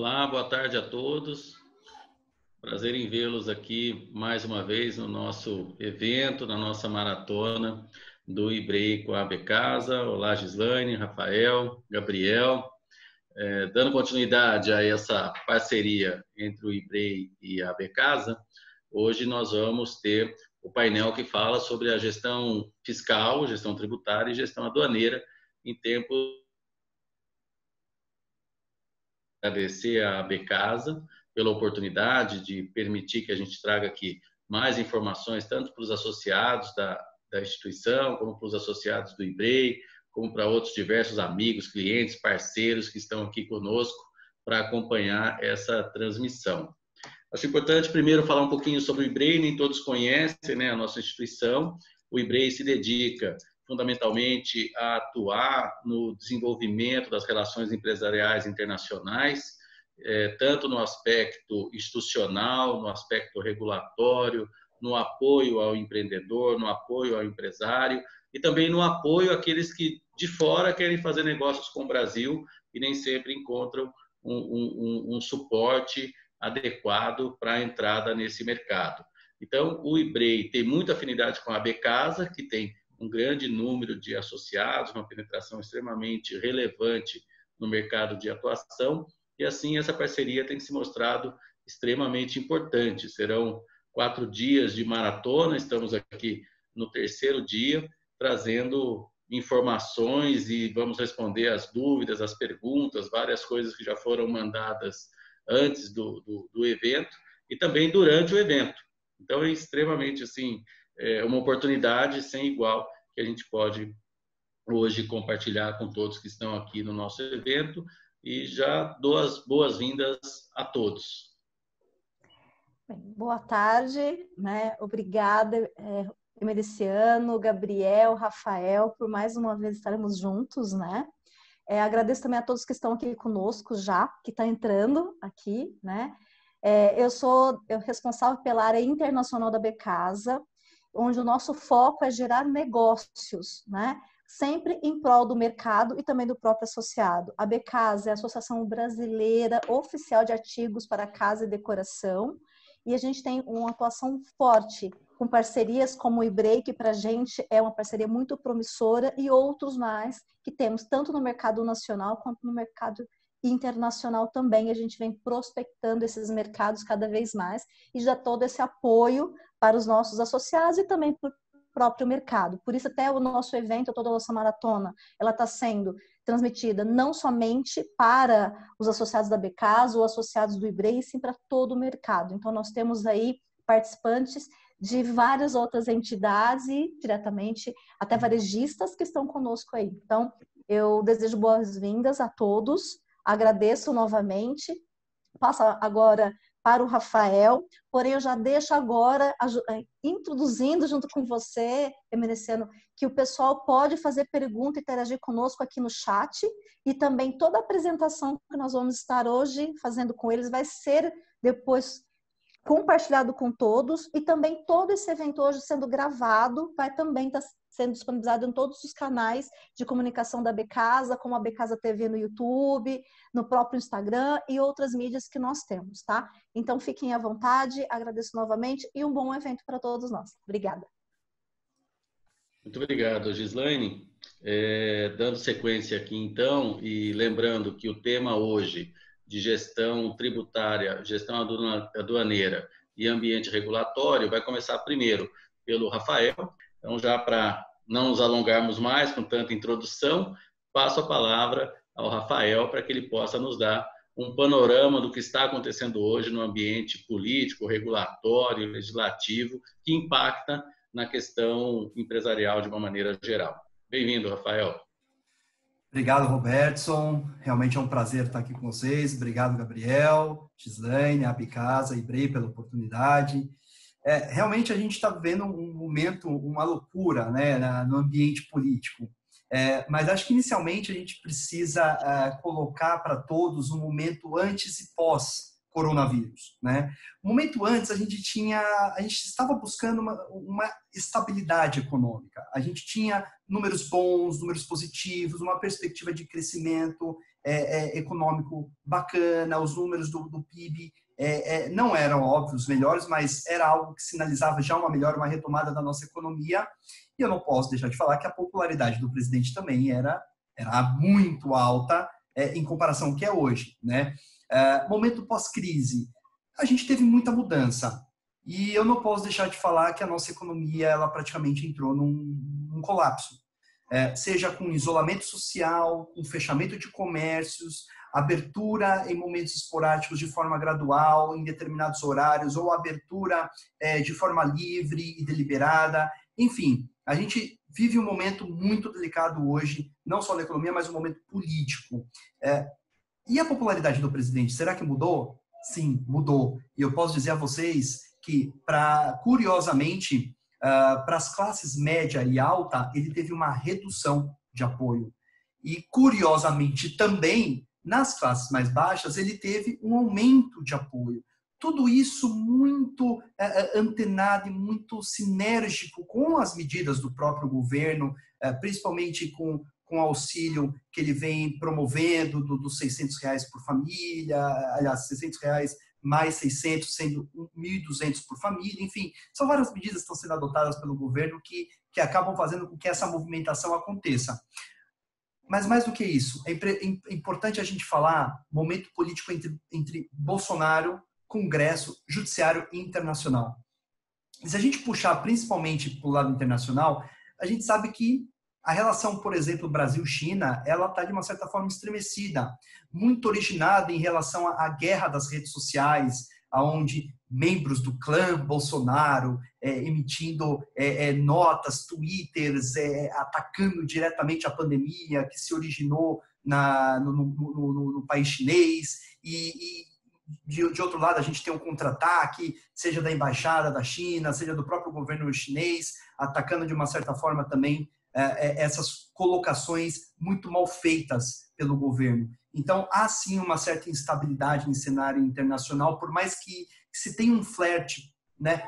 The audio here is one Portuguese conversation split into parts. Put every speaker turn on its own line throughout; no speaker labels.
Olá, boa tarde a todos. Prazer em vê-los aqui mais uma vez no nosso evento, na nossa maratona do IBREI com a Abecasa. Olá, Gislaine, Rafael, Gabriel. Dando continuidade a essa parceria entre o IBREI e a Abecasa, hoje nós vamos ter o painel que fala sobre a gestão fiscal, gestão tributária e gestão aduaneira em tempos. Agradecer à Abecasa pela oportunidade de permitir que a gente traga aqui mais informações, tanto para os associados da instituição, como para os associados do IBREI, como para outros diversos amigos, clientes, parceiros que estão aqui conosco para acompanhar essa transmissão. Acho importante primeiro falar um pouquinho sobre o IBREI, nem todos conhecem, né, a nossa instituição. O IBREI se dedica fundamentalmente a atuar no desenvolvimento das relações empresariais internacionais, tanto no aspecto institucional, no aspecto regulatório, no apoio ao empreendedor, no apoio ao empresário e também no apoio àqueles que de fora querem fazer negócios com o Brasil e nem sempre encontram um suporte adequado para a entrada nesse mercado. Então, o IBREI tem muita afinidade com a Abecasa, que tem um grande número de associados, uma penetração extremamente relevante no mercado de atuação, e assim essa parceria tem se mostrado extremamente importante. Serão 4 dias de maratona, estamos aqui no 3º dia, trazendo informações e vamos responder as dúvidas, as perguntas, várias coisas que já foram mandadas antes do evento e também durante o evento. Então, é extremamente assim, uma oportunidade sem igual que a gente pode hoje compartilhar com todos que estão aqui no nosso evento e já dou as boas-vindas a todos.
Bem, boa tarde, né? Obrigada, Emericiano, Gabriel, Rafael, por mais uma vez estarmos juntos, né? Agradeço também a todos que estão aqui conosco já, que estão entrando aqui, né? Eu sou responsável pela área internacional da Abecasa, onde o nosso foco é gerar negócios, né? Sempre em prol do mercado e também do próprio associado. A Abecasa é a Associação Brasileira Oficial de Artigos para Casa e Decoração, e a gente tem uma atuação forte com parcerias como o IBREI, que para a gente é uma parceria muito promissora, e outros mais que temos, tanto no mercado nacional quanto no mercado internacional também. A gente vem prospectando esses mercados cada vez mais e já todo esse apoio para os nossos associados e também para o próprio mercado. Por isso até o nosso evento, toda a nossa maratona, ela está sendo transmitida não somente para os associados da Abecasa ou associados do IBREI, sim para todo o mercado. Então nós temos aí participantes de várias outras entidades e diretamente até varejistas que estão conosco aí. Então eu desejo boas-vindas a todos, agradeço novamente, passo agora para o Rafael, porém eu já deixo agora, introduzindo junto com você, Emericiano, que o pessoal pode fazer pergunta e interagir conosco aqui no chat, e também toda a apresentação que nós vamos estar hoje fazendo com eles vai ser depois compartilhado com todos, e também todo esse evento hoje sendo gravado, vai também estar sendo disponibilizado em todos os canais de comunicação da Abecasa, como a Abecasa TV no YouTube, no próprio Instagram e outras mídias que nós temos, tá? Então fiquem à vontade, agradeço novamente e um bom evento para todos nós. Obrigada.
Muito obrigado, Gislaine. Dando sequência aqui então, e lembrando que o tema hoje de gestão tributária, gestão aduaneira e ambiente regulatório vai começar primeiro pelo Rafael. Então, já para não nos alongarmos mais com tanta introdução, passo a palavra ao Rafael para que ele possa nos dar um panorama do que está acontecendo hoje no ambiente político, regulatório, legislativo, que impacta na questão empresarial de uma maneira geral. Bem-vindo, Rafael.
Obrigado, Robertson. Realmente é um prazer estar aqui com vocês. Obrigado, Gabriel, Gislaine, Abecasa, IBREI pela oportunidade. Realmente a gente está vivendo um momento, uma loucura, né, no ambiente político. Mas acho que inicialmente a gente precisa colocar para todos um momento antes e pós coronavírus, né? Um momento antes a gente estava buscando uma estabilidade econômica. A gente tinha números bons, números positivos, uma perspectiva de crescimento econômico bacana, os números do PIB não eram, óbvio, os melhores, mas era algo que sinalizava já uma melhora, uma retomada da nossa economia. E eu não posso deixar de falar que a popularidade do presidente também era muito alta em comparação ao que é hoje, né? Momento pós-crise, a gente teve muita mudança. E eu não posso deixar de falar que a nossa economia ela praticamente entrou num colapso. Seja com isolamento social, com fechamento de comércios, abertura em momentos esporádicos de forma gradual, em determinados horários, ou abertura de forma livre e deliberada. Enfim, a gente vive um momento muito delicado hoje, não só na economia, mas um momento político. E a popularidade do presidente, será que mudou? Sim, mudou. E eu posso dizer a vocês que, curiosamente, para as classes média e alta, ele teve uma redução de apoio. E, curiosamente, também, nas classes mais baixas, ele teve um aumento de apoio. Tudo isso muito antenado e muito sinérgico com as medidas do próprio governo, principalmente com o auxílio que ele vem promovendo dos R$600 por família, aliás, R$600 mais 600, sendo 1.200 por família, enfim, são várias medidas que estão sendo adotadas pelo governo que acabam fazendo com que essa movimentação aconteça. Mas mais do que isso, é importante a gente falar momento político entre Bolsonaro, Congresso, Judiciário e Internacional. E se a gente puxar principalmente para o lado internacional, a gente sabe que a relação, por exemplo, Brasil-China, ela está de uma certa forma estremecida, muito originada em relação à guerra das redes sociais, onde membros do clã Bolsonaro emitindo notas, twitters, atacando diretamente a pandemia que se originou no país chinês e de outro lado, a gente tem um contra-ataque, seja da embaixada da China, seja do próprio governo chinês, atacando de uma certa forma também essas colocações muito mal feitas pelo governo. Então, há sim uma certa instabilidade em cenário internacional, por mais que se tenha um flerte, né,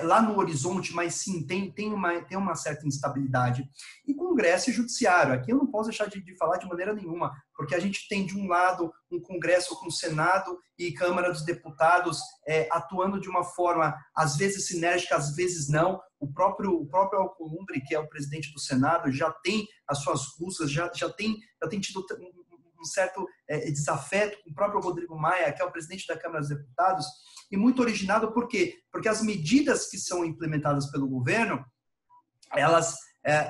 lá no horizonte, mas sim, tem uma certa instabilidade. E Congresso e Judiciário, aqui eu não posso deixar de falar de maneira nenhuma, porque a gente tem de um lado um Congresso com o Senado e Câmara dos Deputados atuando de uma forma, às vezes sinérgica, às vezes não. O próprio Alcolumbre, que é o presidente do Senado, já tem as suas rusgas, já tem tido um certo desafeto com o próprio Rodrigo Maia, que é o presidente da Câmara dos Deputados, e muito originado por quê? Porque as medidas que são implementadas pelo governo,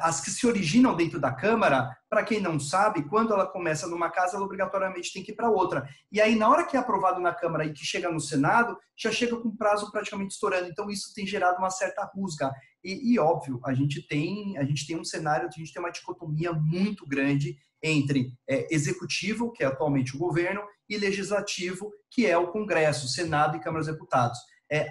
as que se originam dentro da Câmara, para quem não sabe, quando ela começa numa casa, ela obrigatoriamente tem que ir para outra. E aí, na hora que é aprovado na Câmara e que chega no Senado, já chega com prazo praticamente estourando. Então, isso tem gerado uma certa rusga. E óbvio, a gente tem um cenário, a gente tem uma dicotomia muito grande entre executivo, que é atualmente o governo, e legislativo, que é o Congresso, Senado e Câmara dos Deputados.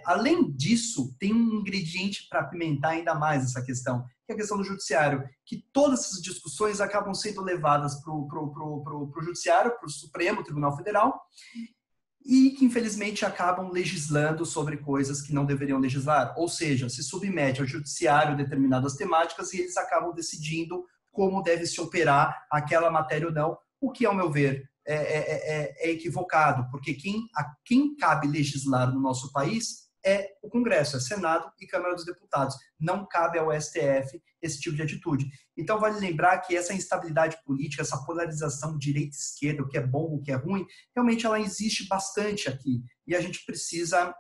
Além disso, tem um ingrediente para apimentar ainda mais essa questão, que é a questão do judiciário, que todas essas discussões acabam sendo levadas para o judiciário, para o Supremo Tribunal Federal, e que infelizmente acabam legislando sobre coisas que não deveriam legislar, ou seja, se submete ao judiciário determinadas temáticas e eles acabam decidindo como deve se operar aquela matéria ou não, o que, ao meu ver, é equivocado, porque quem cabe legislar no nosso país é o Congresso, é Senado e Câmara dos Deputados. Não cabe ao STF esse tipo de atitude. Então, vale lembrar que essa instabilidade política, essa polarização direita-esquerda, o que é bom, o que é ruim, realmente ela existe bastante aqui. E a gente precisa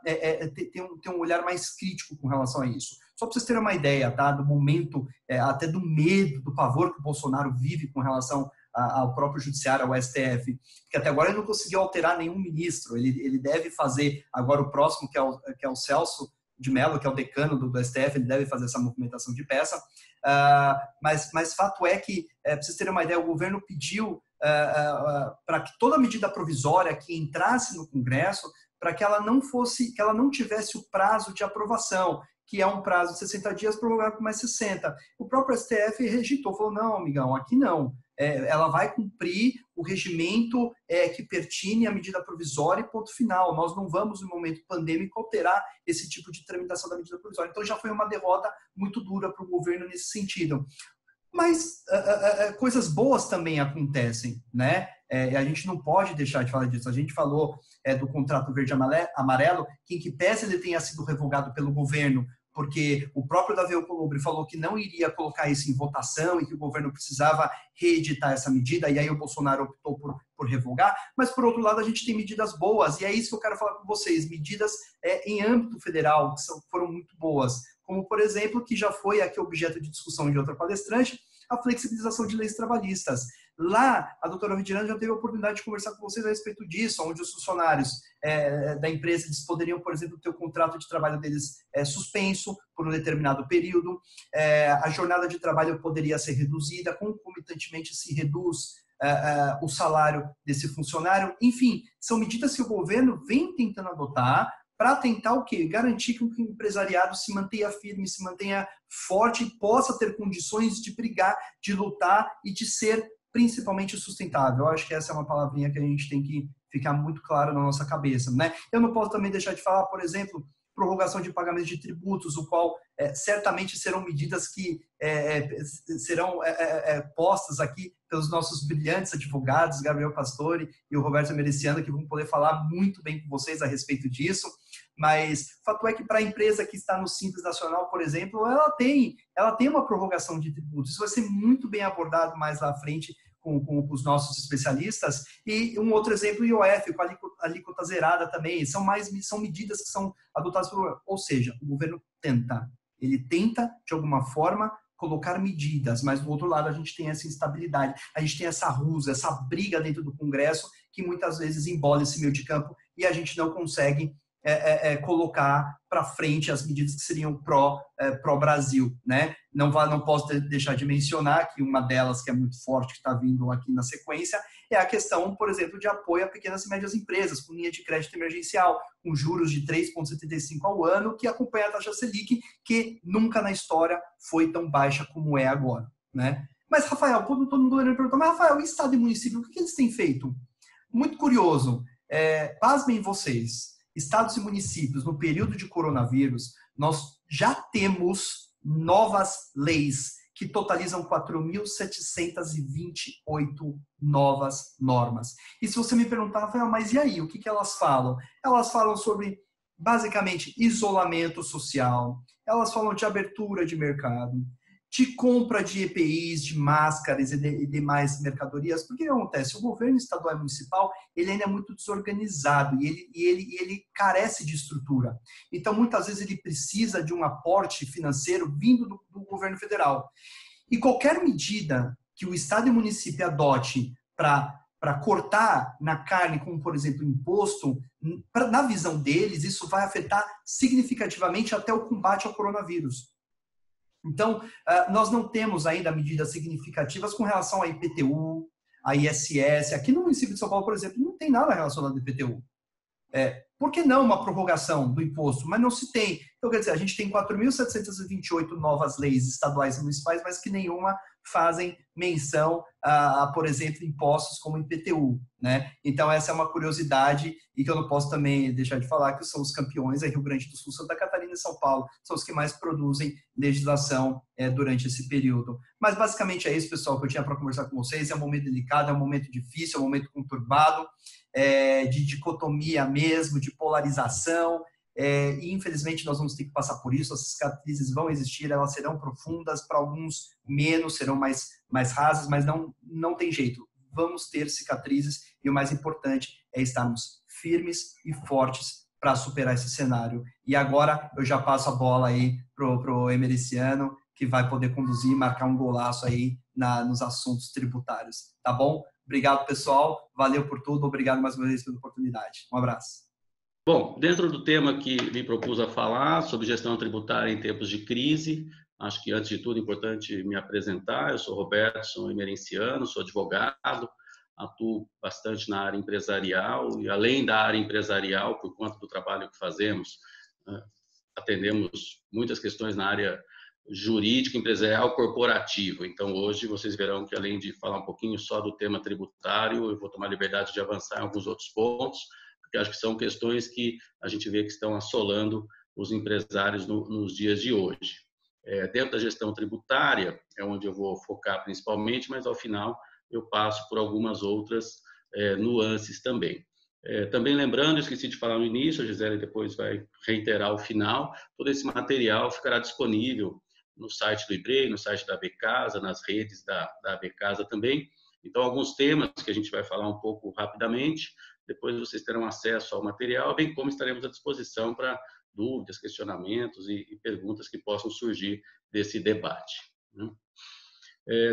ter um olhar mais crítico com relação a isso. Só para vocês terem uma ideia, tá, do momento, até do medo, do pavor que o Bolsonaro vive com relação ao próprio judiciário, ao STF, que até agora ele não conseguiu alterar nenhum ministro. Ele deve fazer agora o próximo, que é o Celso de Mello, que é o decano do STF, ele deve fazer essa movimentação de peça. Mas fato é que, para vocês terem uma ideia, o governo pediu para que toda medida provisória que entrasse no Congresso, para que ela não tivesse o prazo de aprovação, que é um prazo de 60 dias prorrogado por mais 60. O próprio STF rejeitou, falou, não, amigão, aqui não. Ela vai cumprir o regimento que pertine à medida provisória e ponto final. Nós não vamos, no momento pandêmico, alterar esse tipo de tramitação da medida provisória. Então, já foi uma derrota muito dura para o governo nesse sentido. mas coisas boas também acontecem, né? A gente não pode deixar de falar disso. A gente falou do contrato verde-amarelo, que em que pese ele tenha sido revogado pelo governo, porque o próprio Davi Alcolumbre falou que não iria colocar isso em votação e que o governo precisava reeditar essa medida, e aí o Bolsonaro optou por revogar, mas por outro lado a gente tem medidas boas, e é isso que eu quero falar com vocês, medidas em âmbito federal, que foram muito boas, como por exemplo, que já foi aqui objeto de discussão de outra palestrante, a flexibilização de leis trabalhistas. Lá, a doutora Vidirana já teve a oportunidade de conversar com vocês a respeito disso, onde os funcionários da empresa eles poderiam, por exemplo, ter o contrato de trabalho deles suspenso por um determinado período, a jornada de trabalho poderia ser reduzida, concomitantemente se reduz o salário desse funcionário. Enfim, são medidas que o governo vem tentando adotar para tentar o quê? Garantir que o empresariado se mantenha firme, se mantenha forte e possa ter condições de brigar, de lutar e de ser principalmente sustentável. Eu acho que essa é uma palavrinha que a gente tem que ficar muito claro na nossa cabeça, né? Eu não posso também deixar de falar, por exemplo, prorrogação de pagamentos de tributos, o qual certamente serão medidas que serão postas aqui pelos nossos brilhantes advogados, Gabriel Pastore e o Roberto Emericiano, que vão poder falar muito bem com vocês a respeito disso. Mas o fato é que para a empresa que está no Simples Nacional, por exemplo, ela tem uma prorrogação de tributos. Isso vai ser muito bem abordado mais lá à frente com os nossos especialistas. E um outro exemplo, o IOF, com a alíquota zerada também. São medidas que são adotadas ou seja, o governo tenta, de alguma forma, colocar medidas, mas do outro lado a gente tem essa instabilidade, a gente tem essa rusa, essa briga dentro do Congresso, que muitas vezes embola esse meio de campo e a gente não consegue colocar para frente as medidas que seriam pró-Brasil, né? Não posso deixar de mencionar que uma delas, que é muito forte, que está vindo aqui na sequência, é a questão, por exemplo, de apoio a pequenas e médias empresas, com linha de crédito emergencial, com juros de 3,75 ao ano, que acompanha a taxa Selic, que nunca na história foi tão baixa como é agora, né? Mas, Rafael, todo mundo perguntou, mas, Rafael, e Estado e município, o que eles têm feito? Muito curioso, pasmem vocês, estados e municípios, no período de coronavírus, nós já temos novas leis que totalizam 4.728 novas normas. E se você me perguntar, Rafael, mas e aí, o que elas falam? Elas falam sobre, basicamente, isolamento social, elas falam de abertura de mercado, de compra de EPIs, de máscaras e demais mercadorias. Porque o que acontece? O governo estadual e municipal ele ainda é muito desorganizado e ele carece de estrutura. Então, muitas vezes, ele precisa de um aporte financeiro vindo do governo federal. E qualquer medida que o Estado e o município adote para cortar na carne, como, por exemplo, imposto, na visão deles, isso vai afetar significativamente até o combate ao coronavírus. Então, nós não temos ainda medidas significativas com relação à IPTU, à ISS. Aqui no município de São Paulo, por exemplo, não tem nada relacionado à IPTU. Por que não uma prorrogação do imposto? Mas não se tem. Então, quer dizer, a gente tem 4.728 novas leis estaduais e municipais, mas que nenhuma fazem menção a, por exemplo, impostos como IPTU, né? Então, essa é uma curiosidade e que eu não posso também deixar de falar, que são os campeões, Rio Grande do Sul, Santa Catarina e São Paulo, são os que mais produzem legislação durante esse período. Mas, basicamente, é isso, pessoal, que eu tinha para conversar com vocês. É um momento delicado, é um momento difícil, é um momento conturbado, de dicotomia mesmo, de polarização, e infelizmente nós vamos ter que passar por isso. As cicatrizes vão existir, elas serão profundas, para alguns menos, serão mais rasas, mas não tem jeito, vamos ter cicatrizes e o mais importante é estarmos firmes e fortes para superar esse cenário. E agora eu já passo a bola aí pro Emericiano, que vai poder conduzir e marcar um golaço aí nos assuntos tributários, tá bom? Obrigado, pessoal. Valeu por tudo. Obrigado mais uma vez pela oportunidade. Um abraço.
Bom, dentro do tema que me propus a falar, sobre gestão tributária em tempos de crise, acho que, antes de tudo, é importante me apresentar. Eu sou Robertson Emerenciano, sou advogado, atuo bastante na área empresarial e, além da área empresarial, por conta do trabalho que fazemos, atendemos muitas questões na área jurídica, empresarial, corporativa. Então, hoje, vocês verão que, além de falar um pouquinho só do tema tributário, eu vou tomar liberdade de avançar em alguns outros pontos, porque acho que são questões que a gente vê que estão assolando os empresários nos dias de hoje. Dentro da gestão tributária, é onde eu vou focar principalmente, mas ao final eu passo por algumas outras nuances também. Também lembrando, eu esqueci de falar no início, a Gisele depois vai reiterar o final, todo esse material ficará disponível no site do IBREI, no site da ABCasa, nas redes da ABCasa também. Então, alguns temas que a gente vai falar um pouco rapidamente, depois vocês terão acesso ao material, bem como estaremos à disposição para dúvidas, questionamentos e perguntas que possam surgir desse debate.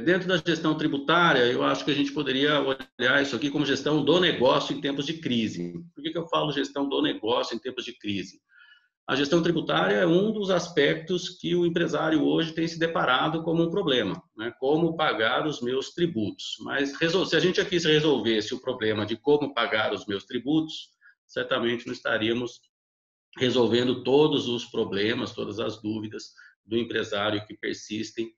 Dentro da gestão tributária, eu acho que a gente poderia olhar isso aqui como gestão do negócio em tempos de crise. Por que eu falo gestão do negócio em tempos de crise? A gestão tributária é um dos aspectos que o empresário hoje tem se deparado como um problema, né? Como pagar os meus tributos. Mas se a gente aqui resolvesse o problema de como pagar os meus tributos, certamente não estaríamos resolvendo todos os problemas, todas as dúvidas do empresário que persistem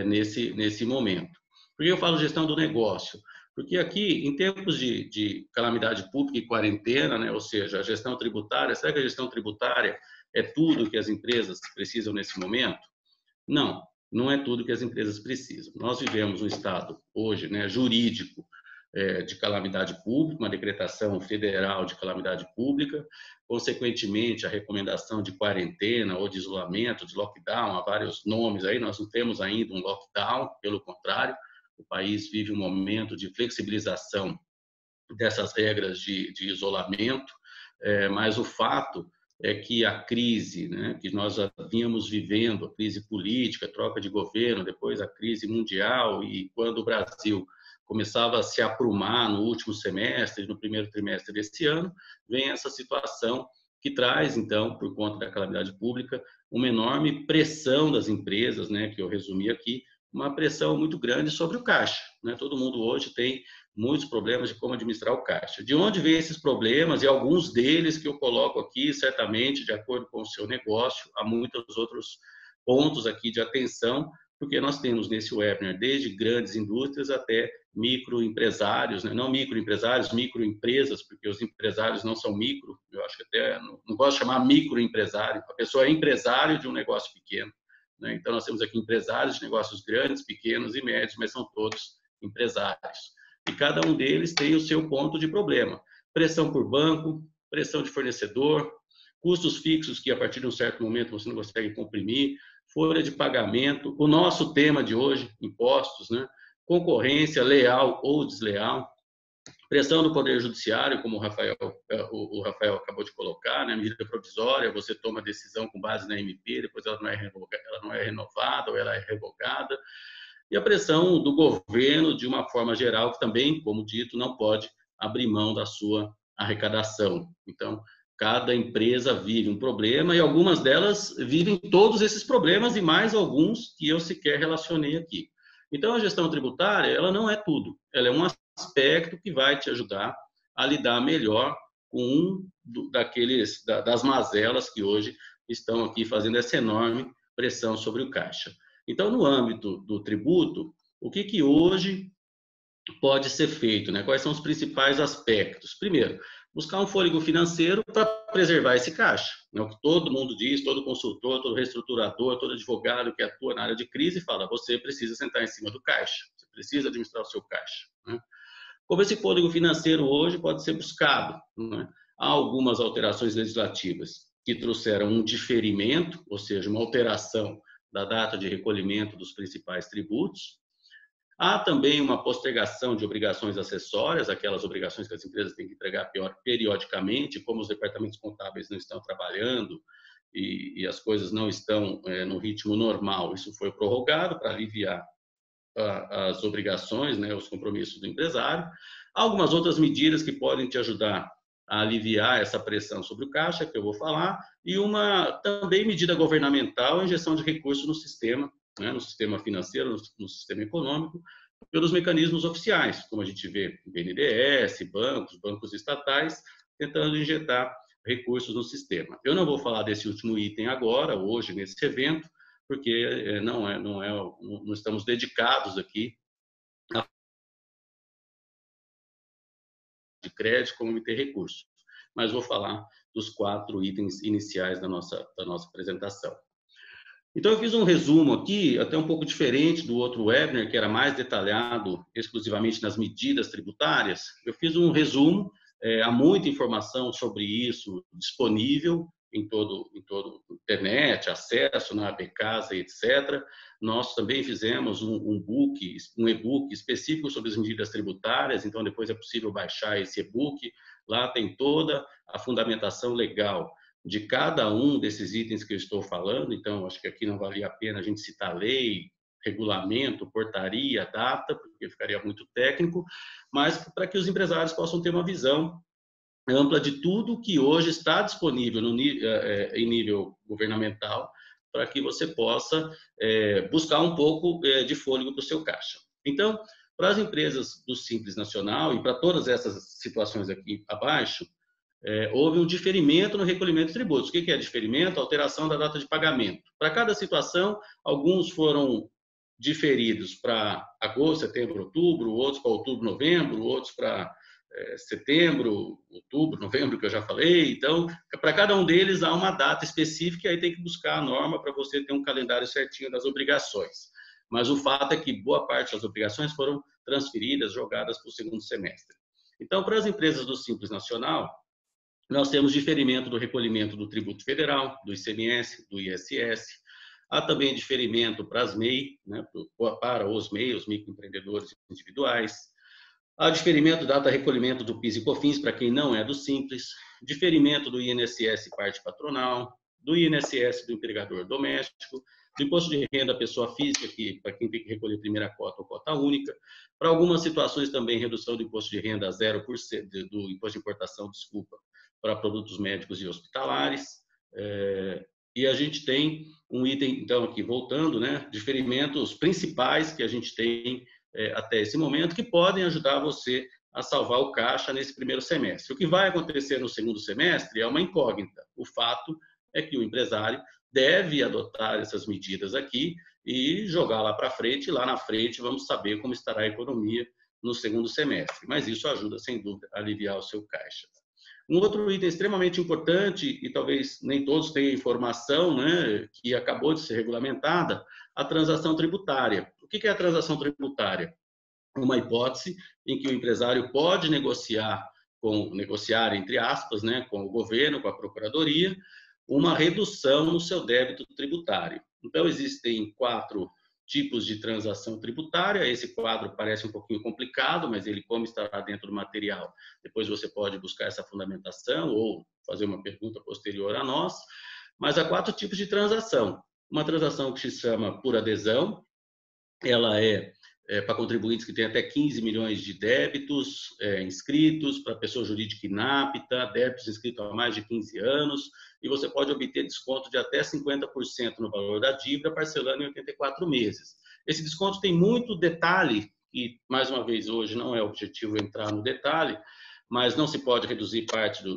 nesse momento. Por que eu falo gestão do negócio? Porque aqui, em tempos de calamidade pública e quarentena, né, ou seja, a gestão tributária, será que a gestão tributária é tudo que as empresas precisam nesse momento? Não, não é tudo que as empresas precisam. Nós vivemos um estado hoje, né, jurídico, de calamidade pública, uma decretação federal de calamidade pública, consequentemente a recomendação de quarentena ou de isolamento, de lockdown, há vários nomes aí, nós não temos ainda um lockdown, pelo contrário, o país vive um momento de flexibilização dessas regras de isolamento, mas o fato é que a crise, né, que nós já vínhamos vivendo, a crise política, troca de governo, depois a crise mundial, e quando o Brasil começava a se aprumar no último semestre, no primeiro trimestre desse ano, vem essa situação que traz, então, por conta da calamidade pública, uma enorme pressão das empresas, né, que eu resumi aqui, uma pressão muito grande sobre o caixa, né? Todo mundo hoje tem muitos problemas de como administrar o caixa. De onde vêm esses problemas? E alguns deles que eu coloco aqui, certamente, de acordo com o seu negócio, há muitos outros pontos aqui de atenção, porque nós temos nesse webinar desde grandes indústrias até microempresários, né? Não microempresários, microempresas, porque os empresários não são micro, eu acho que até não gosto de chamar microempresário, a pessoa é empresário de um negócio pequeno, né? Então nós temos aqui empresários de negócios grandes, pequenos e médios, mas são todos empresários. E cada um deles tem o seu ponto de problema. Pressão por banco, pressão de fornecedor, custos fixos que a partir de um certo momento você não consegue comprimir, folha de pagamento, o nosso tema de hoje, impostos, né? Concorrência leal ou desleal, pressão do Poder Judiciário, como o Rafael acabou de colocar, né? Medida provisória, você toma decisão com base na MP, depois ela não é renovada ou ela é revogada. E a pressão do governo, de uma forma geral, que também, como dito, não pode abrir mão da sua arrecadação. Então, cada empresa vive um problema e algumas delas vivem todos esses problemas e mais alguns que eu sequer relacionei aqui. Então, a gestão tributária, ela não é tudo. Ela é um aspecto que vai te ajudar a lidar melhor com das mazelas que hoje estão aqui fazendo essa enorme pressão sobre o caixa. Então, no âmbito do tributo, o que hoje pode ser feito, né? Quais são os principais aspectos? Primeiro, buscar um fôlego financeiro para preservar esse caixa. É o que todo mundo diz, todo consultor, todo reestruturador, todo advogado que atua na área de crise fala, você precisa sentar em cima do caixa, você precisa administrar o seu caixa, né? Como esse fôlego financeiro hoje pode ser buscado, né? Há algumas alterações legislativas que trouxeram um diferimento, ou seja, uma alteração da data de recolhimento dos principais tributos. Há também uma postergação de obrigações acessórias, aquelas obrigações que as empresas têm que entregar periodicamente, como os departamentos contábeis não estão trabalhando e as coisas não estão no ritmo normal. Isso foi prorrogado para aliviar as obrigações, né, os compromissos do empresário. Há algumas outras medidas que podem te ajudar a aliviar essa pressão sobre o caixa, que eu vou falar, e uma também medida governamental, a injeção de recursos no sistema, né, no sistema financeiro, no sistema econômico, pelos mecanismos oficiais, como a gente vê em BNDES, bancos estatais, tentando injetar recursos no sistema. Eu não vou falar desse último item agora, hoje, nesse evento, porque não estamos dedicados aqui de crédito como obter recursos, mas vou falar dos 4 itens iniciais da nossa apresentação. Então, eu fiz um resumo aqui, até um pouco diferente do outro webinar, que era mais detalhado exclusivamente nas medidas tributárias. Eu fiz um resumo, há muita informação sobre isso disponível em todo internet, acesso na ABCasa, etc. Nós também fizemos um e-book específico sobre as medidas tributárias, então depois é possível baixar esse e-book. Lá tem toda a fundamentação legal de cada um desses itens que eu estou falando, então acho que aqui não valia a pena a gente citar lei, regulamento, portaria, data, porque ficaria muito técnico, mas para que os empresários possam ter uma visão ampla de tudo que hoje está disponível em nível governamental, para que você possa buscar um pouco de fôlego para o seu caixa. Então, para as empresas do Simples Nacional e para todas essas situações aqui abaixo, houve um diferimento no recolhimento de tributos. O que é diferimento? Alteração da data de pagamento. Para cada situação, alguns foram diferidos para agosto, setembro, outubro, outros para outubro, novembro, outros para setembro, outubro, novembro, que eu já falei. Então, para cada um deles há uma data específica e aí tem que buscar a norma para você ter um calendário certinho das obrigações. Mas o fato é que boa parte das obrigações foram transferidas, jogadas para o segundo semestre. Então, para as empresas do Simples Nacional, nós temos diferimento do recolhimento do tributo federal, do ICMS, do ISS. Há também diferimento para as MEI, né, para os MEI, os microempreendedores individuais. Há diferimento da data recolhimento do PIS e COFINS para quem não é do Simples. Diferimento do INSS parte patronal, do INSS do empregador doméstico, do imposto de renda à pessoa física, que para quem tem que recolher primeira cota ou cota única. Para algumas situações também redução do imposto de renda a 0%, do imposto de importação, desculpa, para produtos médicos e hospitalares. E a gente tem um item, então, aqui voltando, né, diferimentos principais que a gente tem até esse momento, que podem ajudar você a salvar o caixa nesse primeiro semestre. O que vai acontecer no segundo semestre é uma incógnita. O fato é que o empresário deve adotar essas medidas aqui e jogar lá para frente, e lá na frente vamos saber como estará a economia no segundo semestre. Mas isso ajuda, sem dúvida, a aliviar o seu caixa. Um outro item extremamente importante, e talvez nem todos tenham informação, né, que acabou de ser regulamentada, a transação tributária. O que é a transação tributária? Uma hipótese em que o empresário pode negociar entre aspas, né, com o governo, com a procuradoria, uma redução no seu débito tributário. Então, existem 4 tipos de transação tributária. Esse quadro parece um pouquinho complicado, mas ele, como estará dentro do material, depois você pode buscar essa fundamentação ou fazer uma pergunta posterior a nós. Mas há 4 tipos de transação. Uma transação que se chama por adesão, ela é para contribuintes que têm até 15 milhões de débitos inscritos, para pessoa jurídica inapta, débitos inscritos há mais de 15 anos, e você pode obter desconto de até 50% no valor da dívida, parcelando em 84 meses. Esse desconto tem muito detalhe, e, mais uma vez, hoje não é objetivo entrar no detalhe, mas não se pode reduzir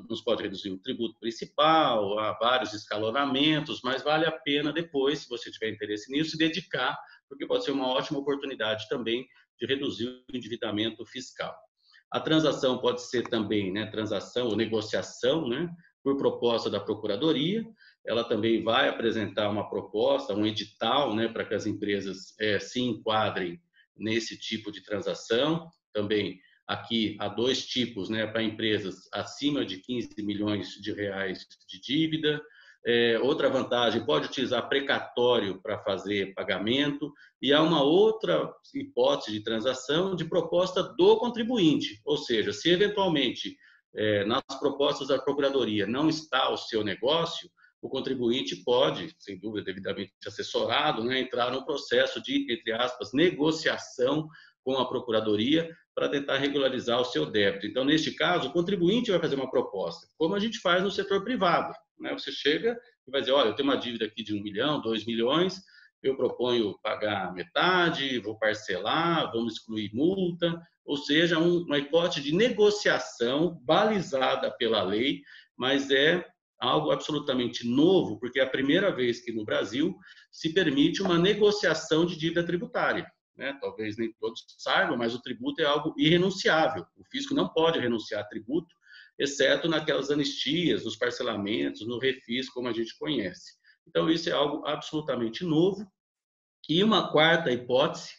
não se pode reduzir o tributo principal, há vários escalonamentos, mas vale a pena depois, se você tiver interesse nisso, se dedicar, porque pode ser uma ótima oportunidade também de reduzir o endividamento fiscal. A transação pode ser também, né, transação ou negociação, né, por proposta da Procuradoria. Ela também vai apresentar uma proposta, um edital, né, para que as empresas se enquadrem nesse tipo de transação. Também aqui há 2 tipos, né, para empresas acima de 15 milhões de reais de dívida. Outra vantagem, pode utilizar precatório para fazer pagamento, e há uma outra hipótese de transação de proposta do contribuinte, ou seja, se eventualmente nas propostas da Procuradoria não está o seu negócio, o contribuinte pode, sem dúvida devidamente assessorado, né, entrar num processo de, entre aspas, negociação com a Procuradoria para tentar regularizar o seu débito. Então, neste caso, o contribuinte vai fazer uma proposta, como a gente faz no setor privado. Né? Você chega e vai dizer, olha, eu tenho uma dívida aqui de 1 milhão, 2 milhões, eu proponho pagar metade, vou parcelar, vamos excluir multa, ou seja, uma hipótese de negociação balizada pela lei, mas é algo absolutamente novo, porque é a primeira vez que no Brasil se permite uma negociação de dívida tributária. Né? Talvez nem todos saibam, mas o tributo é algo irrenunciável. O fisco não pode renunciar a tributo, exceto naquelas anistias, nos parcelamentos, no refis, como a gente conhece. Então, isso é algo absolutamente novo. E uma quarta hipótese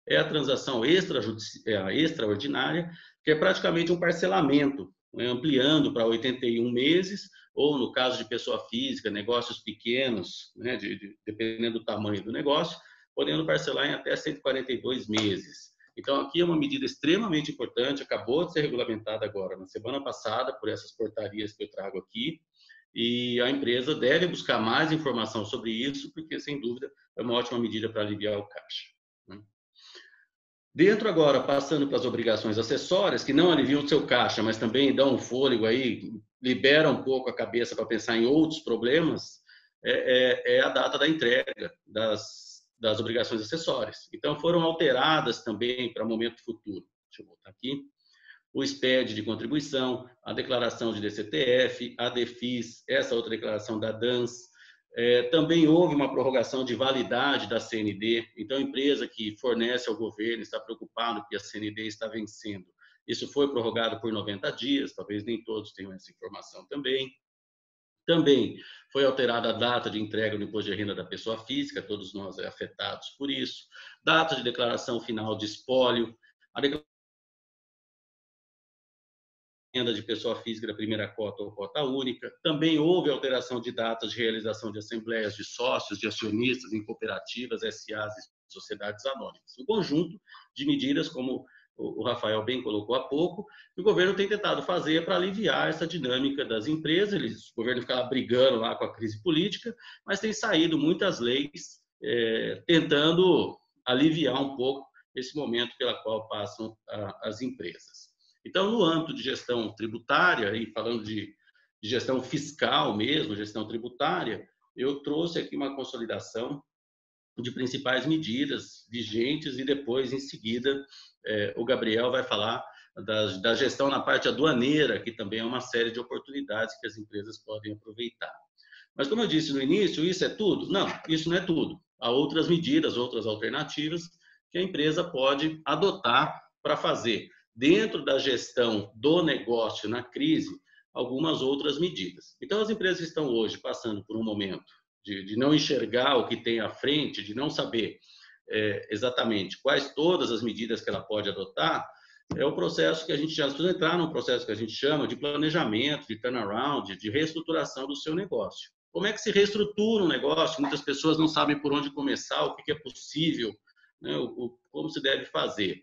é a transação extraordinária, que é praticamente um parcelamento, né, ampliando para 81 meses, ou no caso de pessoa física, negócios pequenos, né, dependendo do tamanho do negócio, podendo parcelar em até 142 meses. Então, aqui é uma medida extremamente importante, acabou de ser regulamentada agora, na semana passada, por essas portarias que eu trago aqui, e a empresa deve buscar mais informação sobre isso, porque, sem dúvida, é uma ótima medida para aliviar o caixa. Dentro agora, passando para as obrigações acessórias, que não aliviam o seu caixa, mas também dão um fôlego aí, libera um pouco a cabeça para pensar em outros problemas, é a data da entrega das obrigações acessórias. Então, foram alteradas também para momento futuro. Deixa eu voltar aqui. O SPED de contribuição, a declaração de DCTF, a DEFIS, essa outra declaração da DANS. Também houve uma prorrogação de validade da CND. Então, a empresa que fornece ao governo está preocupada que a CND está vencendo. Isso foi prorrogado por 90 dias, talvez nem todos tenham essa informação também. Também foi alterada a data de entrega do imposto de renda da pessoa física, todos nós afetados por isso. Data de declaração final de espólio, a declaração renda de pessoa física da primeira cota ou cota única. Também houve alteração de datas de realização de assembleias de sócios, de acionistas em cooperativas, SAs e sociedades anônimas. Um conjunto de medidas, como o Rafael bem colocou há pouco, que o governo tem tentado fazer para aliviar essa dinâmica das empresas. O governo fica lá brigando lá com a crise política, mas tem saído muitas leis tentando aliviar um pouco esse momento pela qual passam as empresas. Então, no âmbito de gestão tributária, e falando de gestão fiscal mesmo, gestão tributária, eu trouxe aqui uma consolidação de principais medidas vigentes e depois, em seguida, o Gabriel vai falar da gestão na parte aduaneira, que também é uma série de oportunidades que as empresas podem aproveitar. Mas, como eu disse no início, isso é tudo? Não, isso não é tudo. Há outras medidas, outras alternativas que a empresa pode adotar para fazer, dentro da gestão do negócio na crise, algumas outras medidas. Então, as empresas estão hoje passando por um momento de não enxergar o que tem à frente, de não saber exatamente quais todas as medidas que ela pode adotar. É o processo que a gente já precisa entrar num processo que a gente chama de planejamento, de turnaround, de reestruturação do seu negócio. Como é que se reestrutura um negócio? Muitas pessoas não sabem por onde começar, o que é possível, né? Como se deve fazer.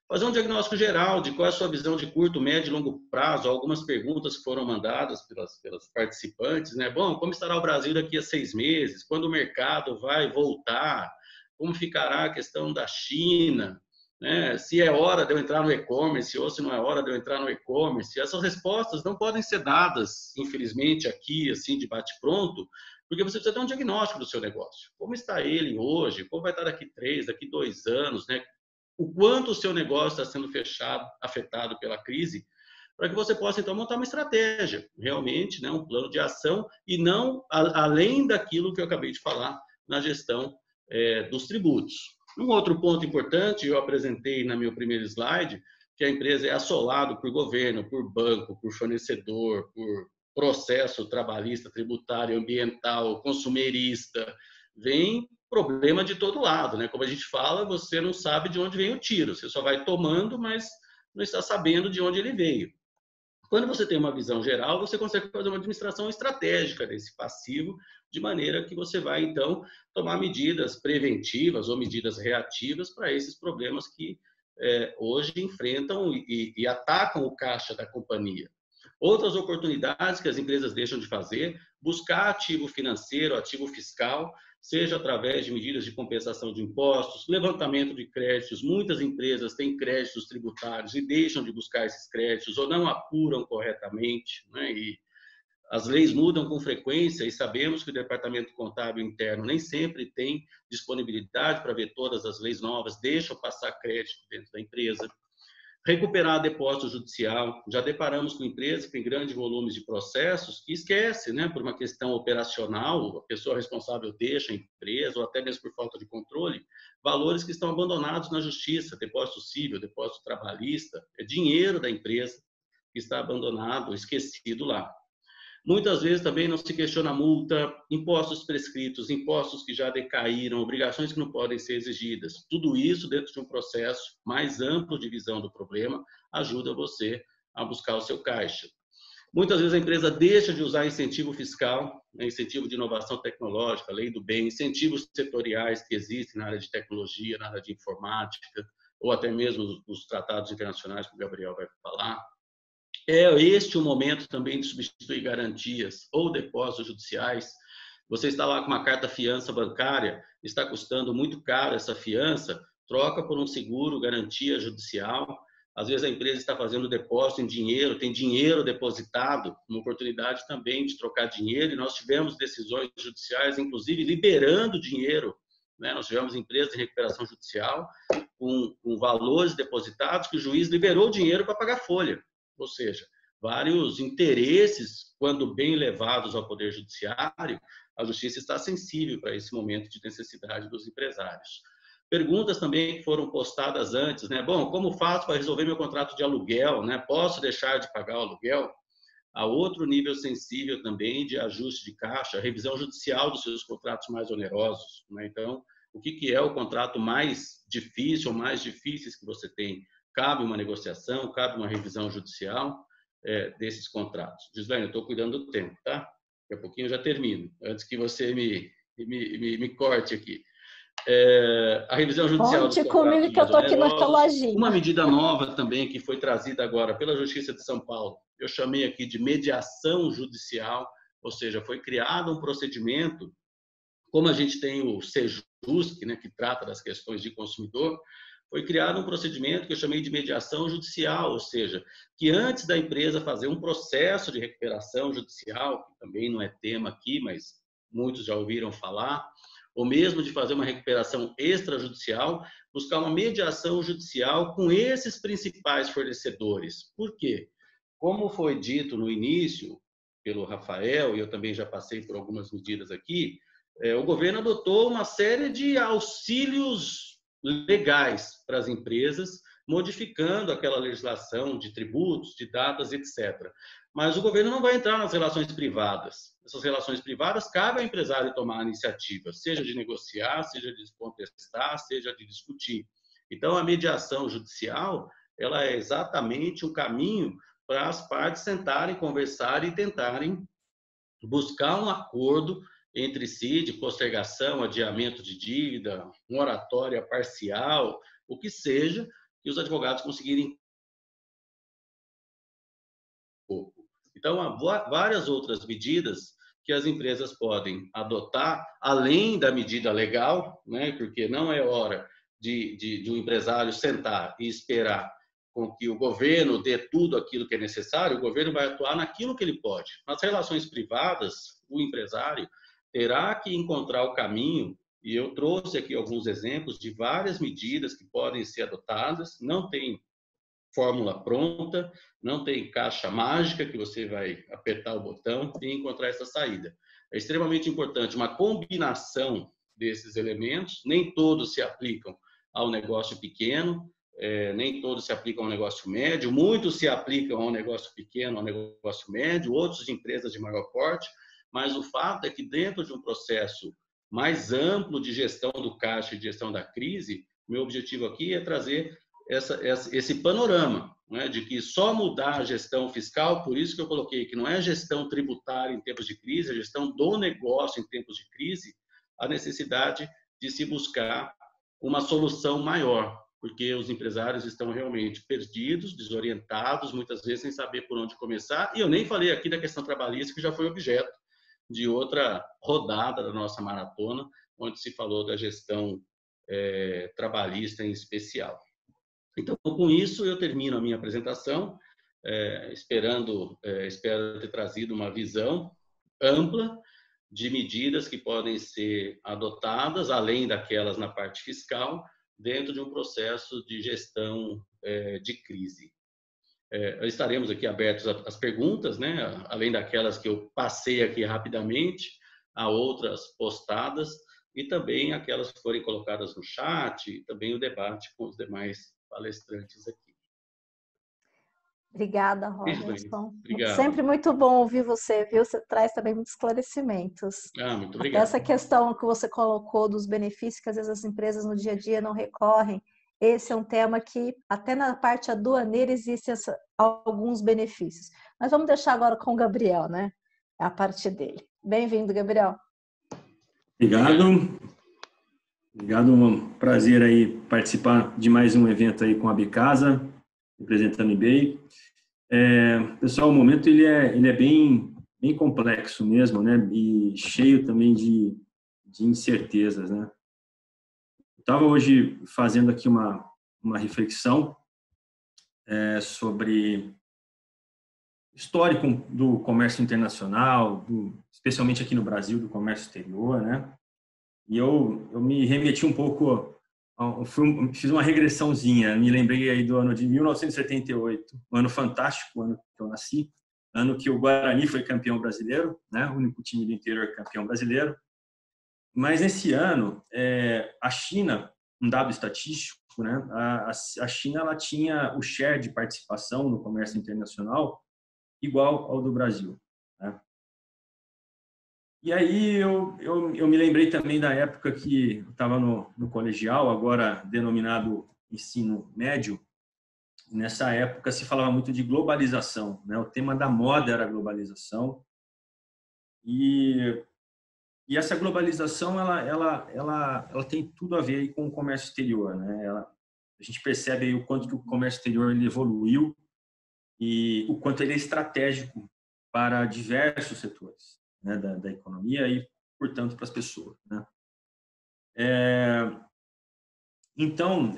Fazer um diagnóstico geral de qual é a sua visão de curto, médio e longo prazo, algumas perguntas que foram mandadas pelas participantes, né? Bom, como estará o Brasil daqui a 6 meses? Quando o mercado vai voltar? Como ficará a questão da China? Né? Se é hora de eu entrar no e-commerce ou se não é hora de eu entrar no e-commerce? Essas respostas não podem ser dadas, infelizmente, aqui, assim, de bate-pronto, porque você precisa ter um diagnóstico do seu negócio. Como está ele hoje? Como vai estar daqui 3, daqui 2 anos, né? O quanto o seu negócio está sendo afetado pela crise, para que você possa, então, montar uma estratégia, realmente, né, um plano de ação, e não além daquilo que eu acabei de falar na gestão dos tributos. Um outro ponto importante, eu apresentei na meu primeiro slide, que a empresa é assolada por governo, por banco, por fornecedor, por processo trabalhista, tributário, ambiental, consumerista, vem problema de todo lado, né? Como a gente fala, você não sabe de onde vem o tiro, você só vai tomando, mas não está sabendo de onde ele veio. Quando você tem uma visão geral, você consegue fazer uma administração estratégica desse passivo, de maneira que você vai, então, tomar medidas preventivas ou medidas reativas para esses problemas que hoje enfrentam e atacam o caixa da companhia. Outras oportunidades que as empresas deixam de fazer, buscar ativo financeiro, ativo fiscal, seja através de medidas de compensação de impostos, levantamento de créditos. Muitas empresas têm créditos tributários e deixam de buscar esses créditos ou não apuram corretamente, né? E as leis mudam com frequência e sabemos que o Departamento Contábil Interno nem sempre tem disponibilidade para ver todas as leis novas, deixam passar crédito dentro da empresa. Recuperar depósito judicial. Já deparamos com empresas que têm grandes volumes de processos que esquece, né, por uma questão operacional, a pessoa responsável deixa a empresa, ou até mesmo por falta de controle, valores que estão abandonados na justiça, depósito civil, depósito trabalhista, é dinheiro da empresa que está abandonado, esquecido lá. Muitas vezes também não se questiona a multa, impostos prescritos, impostos que já decaíram, obrigações que não podem ser exigidas. Tudo isso dentro de um processo mais amplo de visão do problema ajuda você a buscar o seu caixa. Muitas vezes a empresa deixa de usar incentivo fiscal, né, incentivo de inovação tecnológica, lei do bem, incentivos setoriais que existem na área de tecnologia, na área de informática, ou até mesmo os tratados internacionais que o Gabriel vai falar. É este o momento também de substituir garantias ou depósitos judiciais. Você está lá com uma carta fiança bancária, está custando muito caro essa fiança, troca por um seguro, garantia judicial. Às vezes a empresa está fazendo depósito em dinheiro, tem dinheiro depositado, uma oportunidade também de trocar dinheiro, e nós tivemos decisões judiciais, inclusive liberando dinheiro, né? Nós tivemos empresas de recuperação judicial com valores depositados que o juiz liberou o dinheiro para pagar folha. Ou seja, vários interesses, quando bem levados ao Poder Judiciário, a Justiça está sensível para esse momento de necessidade dos empresários. Perguntas também que foram postadas antes, né? Bom, como faço para resolver meu contrato de aluguel, né? Posso deixar de pagar o aluguel? Há outro nível sensível também de ajuste de caixa, revisão judicial dos seus contratos mais onerosos, né? Então, o que é o contrato mais difícil ou mais difíceis que você tem? Cabe uma negociação, cabe uma revisão judicial desses contratos. Gislaine, eu estou cuidando do tempo, tá? Daqui a pouquinho eu já termino, antes que você me corte aqui. A revisão judicial
Conte comigo que eu estou aqui no reloginho.
Uma medida nova também que foi trazida agora pela Justiça de São Paulo, eu chamei aqui de mediação judicial, ou seja, foi criado um procedimento, como a gente tem o Sejusc, né, que trata das questões de consumidor, foi criado um procedimento que eu chamei de mediação judicial, ou seja, que antes da empresa fazer um processo de recuperação judicial, que também não é tema aqui, mas muitos já ouviram falar, ou mesmo de fazer uma recuperação extrajudicial, buscar uma mediação judicial com esses principais fornecedores. Por quê? Como foi dito no início pelo Rafael, e eu também já passei por algumas medidas aqui, o governo adotou uma série de auxílios legais para as empresas, modificando aquela legislação de tributos, de datas, etc. Mas o governo não vai entrar nas relações privadas. Essas relações privadas, cabe ao empresário tomar a iniciativa, seja de negociar, seja de contestar, seja de discutir. Então, a mediação judicial, ela é exatamente o caminho para as partes sentarem, conversarem e tentarem buscar um acordo entre si de postergação, adiamento de dívida, moratória parcial, o que seja, e os advogados conseguirem. Então, há várias outras medidas que as empresas podem adotar, além da medida legal, né? Porque não é hora de um empresário sentar e esperar com que o governo dê tudo aquilo que é necessário, o governo vai atuar naquilo que ele pode. Nas relações privadas, o empresário terá que encontrar o caminho, e eu trouxe aqui alguns exemplos de várias medidas que podem ser adotadas, não tem fórmula pronta, não tem caixa mágica que você vai apertar o botão e encontrar essa saída. É extremamente importante uma combinação desses elementos, nem todos se aplicam ao negócio pequeno, nem todos se aplicam ao negócio médio, muitos se aplicam ao negócio pequeno, ao negócio médio, outros de empresas de maior porte, mas o fato é que dentro de um processo mais amplo de gestão do caixa e de gestão da crise, meu objetivo aqui é trazer esse panorama, né, de que só mudar a gestão fiscal, por isso que eu coloquei que não é gestão tributária em tempos de crise, é gestão do negócio em tempos de crise, a necessidade de se buscar uma solução maior, porque os empresários estão realmente perdidos, desorientados, muitas vezes sem saber por onde começar, e eu nem falei aqui da questão trabalhista, que já foi objeto de outra rodada da nossa maratona, onde se falou da gestão trabalhista em especial. Então, com isso, eu termino a minha apresentação, espero ter trazido uma visão ampla de medidas que podem ser adotadas, além daquelas na parte fiscal, dentro de um processo de gestão de crise. Estaremos aqui abertos às perguntas, né? Além daquelas que eu passei aqui rapidamente, há outras postadas, e também aquelas que forem colocadas no chat, e também o debate com os demais palestrantes aqui.
Obrigada,
Isso,
Robertson.
obrigado.
Sempre muito bom ouvir você, viu? Você traz também muitos esclarecimentos.
Muito
Até
obrigado.
essa questão que você colocou dos benefícios que às vezes as empresas no dia a dia não recorrem, esse é um tema que até na parte aduaneira existem alguns benefícios. Mas vamos deixar agora com o Gabriel, né? A parte dele. Bem-vindo, Gabriel.
Obrigado. Obrigado, um prazer aí participar de mais um evento aí com a Bicasa, representando a eBay. Pessoal, o momento ele é bem complexo mesmo, né? E cheio também de incertezas, né? Eu estava hoje fazendo aqui uma reflexão sobre histórico do comércio internacional, especialmente aqui no Brasil, do comércio exterior, né? E eu me remeti um pouco, fiz uma regressãozinha, me lembrei aí do ano de 1978, um ano fantástico, o ano que eu nasci, ano que o Guarani foi campeão brasileiro, né? O único time do interior campeão brasileiro. Mas nesse ano, a China, um dado estatístico, né? A China ela tinha o share de participação no comércio internacional igual ao do Brasil, né? E aí eu me lembrei também da época que eu estava no colegial, agora denominado ensino médio. Nessa época se falava muito de globalização, né? O tema da moda era a globalização. E essa globalização ela tem tudo a ver aí com o comércio exterior, né? A gente percebe aí o quanto que o comércio exterior ele evoluiu e o quanto ele é estratégico para diversos setores, né, da economia e, portanto, para as pessoas, né? Então,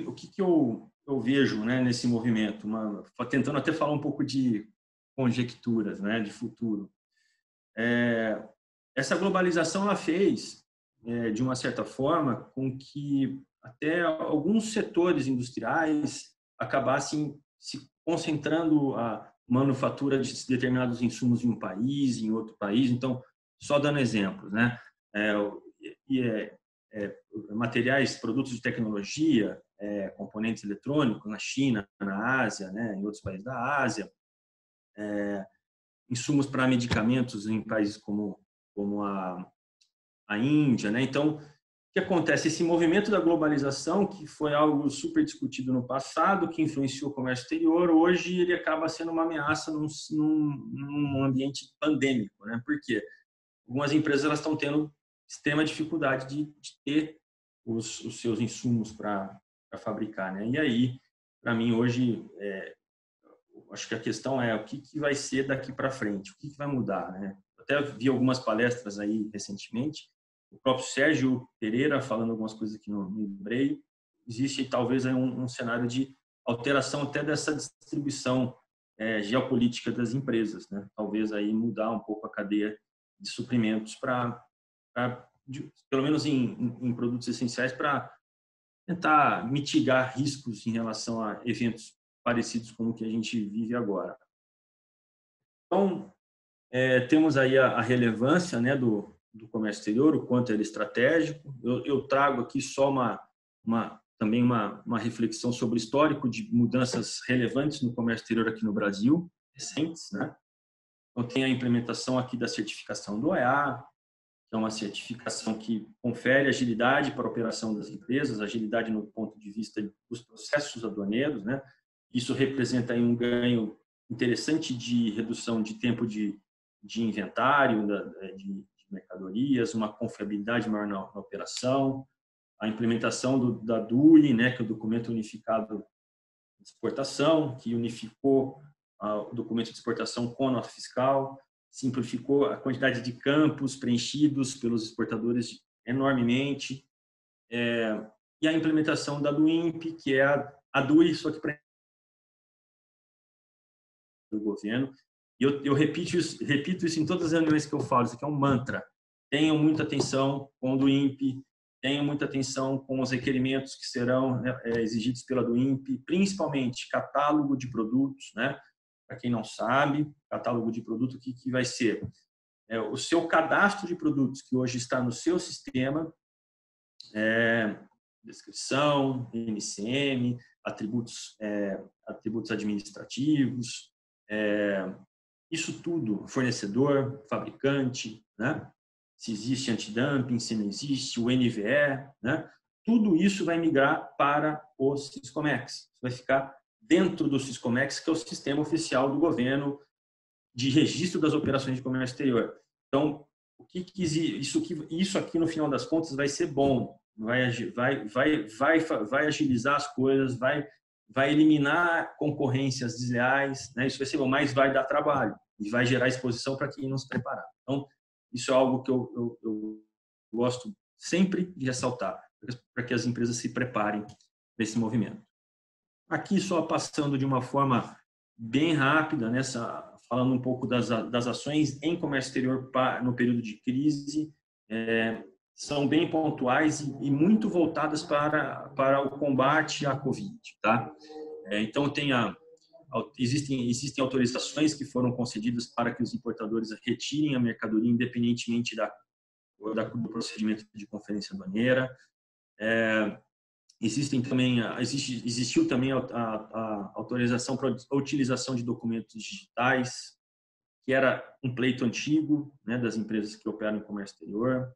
o que eu vejo, né, nesse movimento? Tentando até falar um pouco de conjecturas, né, de futuro. Essa globalização ela fez, de uma certa forma, com que até alguns setores industriais acabassem se concentrando a manufatura de determinados insumos em um país, em outro país. Então, só dando exemplos, né? Materiais, produtos de tecnologia, componentes eletrônicos na China, na Ásia, né? Em outros países da Ásia, insumos para medicamentos em países como a Índia, né? Então, o que acontece? Esse movimento da globalização, que foi algo super discutido no passado, que influenciou o comércio exterior, hoje ele acaba sendo uma ameaça num ambiente pandêmico, né? Por quê? Algumas empresas elas estão tendo extrema dificuldade de ter os seus insumos para fabricar, né? E aí, para mim, hoje, acho que a questão é o que vai ser daqui para frente, o que vai mudar, né? Eu até vi algumas palestras aí recentemente, o próprio Sérgio Pereira falando algumas coisas aqui no eBay. Existe talvez aí um cenário de alteração até dessa distribuição geopolítica das empresas, né? Talvez aí mudar um pouco a cadeia de suprimentos para pelo menos em produtos essenciais, para tentar mitigar riscos em relação a eventos parecidos com o que a gente vive agora. Então, temos aí a relevância, né, do comércio exterior, o quanto ele é estratégico. Eu trago aqui só também uma reflexão sobre o histórico de mudanças relevantes no comércio exterior aqui no Brasil, recentes, né? Então, tem a implementação aqui da certificação do OEA, que é uma certificação que confere agilidade para a operação das empresas, agilidade no ponto de vista dos processos aduaneiros, né? Isso representa aí um ganho interessante de redução de tempo de inventário, de mercadorias, uma confiabilidade maior na operação, a implementação da DUI, né, que é o Documento Unificado de Exportação, que unificou o documento de exportação com a nota fiscal, simplificou a quantidade de campos preenchidos pelos exportadores enormemente, e a implementação da DUIMP, que é a DUI, só que para o governo. E eu repito isso em todas as reuniões que eu falo, isso aqui é um mantra. Tenham muita atenção com o DUIMP, tenham muita atenção com os requerimentos que serão exigidos pela DUIMP, principalmente catálogo de produtos, né? Para quem não sabe, catálogo de produto, o que vai ser? O seu cadastro de produtos que hoje está no seu sistema, descrição, MCM, atributos administrativos, isso tudo, fornecedor, fabricante, né? Se existe antidumping, se não existe, o NVE, né? Tudo isso vai migrar para o Siscomex. Vai ficar dentro do Siscomex, que é o sistema oficial do governo de registro das operações de comércio exterior. Então, isso aqui, no final das contas, vai ser bom, vai agilizar as coisas, vai eliminar concorrências desleais, né? Isso vai ser bom, mas vai dar trabalho e vai gerar exposição para quem não se preparar. Então, isso é algo que eu gosto sempre de ressaltar, para que as empresas se preparem para esse movimento. Aqui, só passando de uma forma bem rápida, falando um pouco das ações em comércio exterior no período de crise, são bem pontuais e muito voltadas para o combate à Covid. Tá? Então, existem autorizações que foram concedidas para que os importadores retirem a mercadoria independentemente do procedimento de conferência aduaneira. Existiu também a autorização para a utilização de documentos digitais, que era um pleito antigo, né, das empresas que operam em comércio exterior.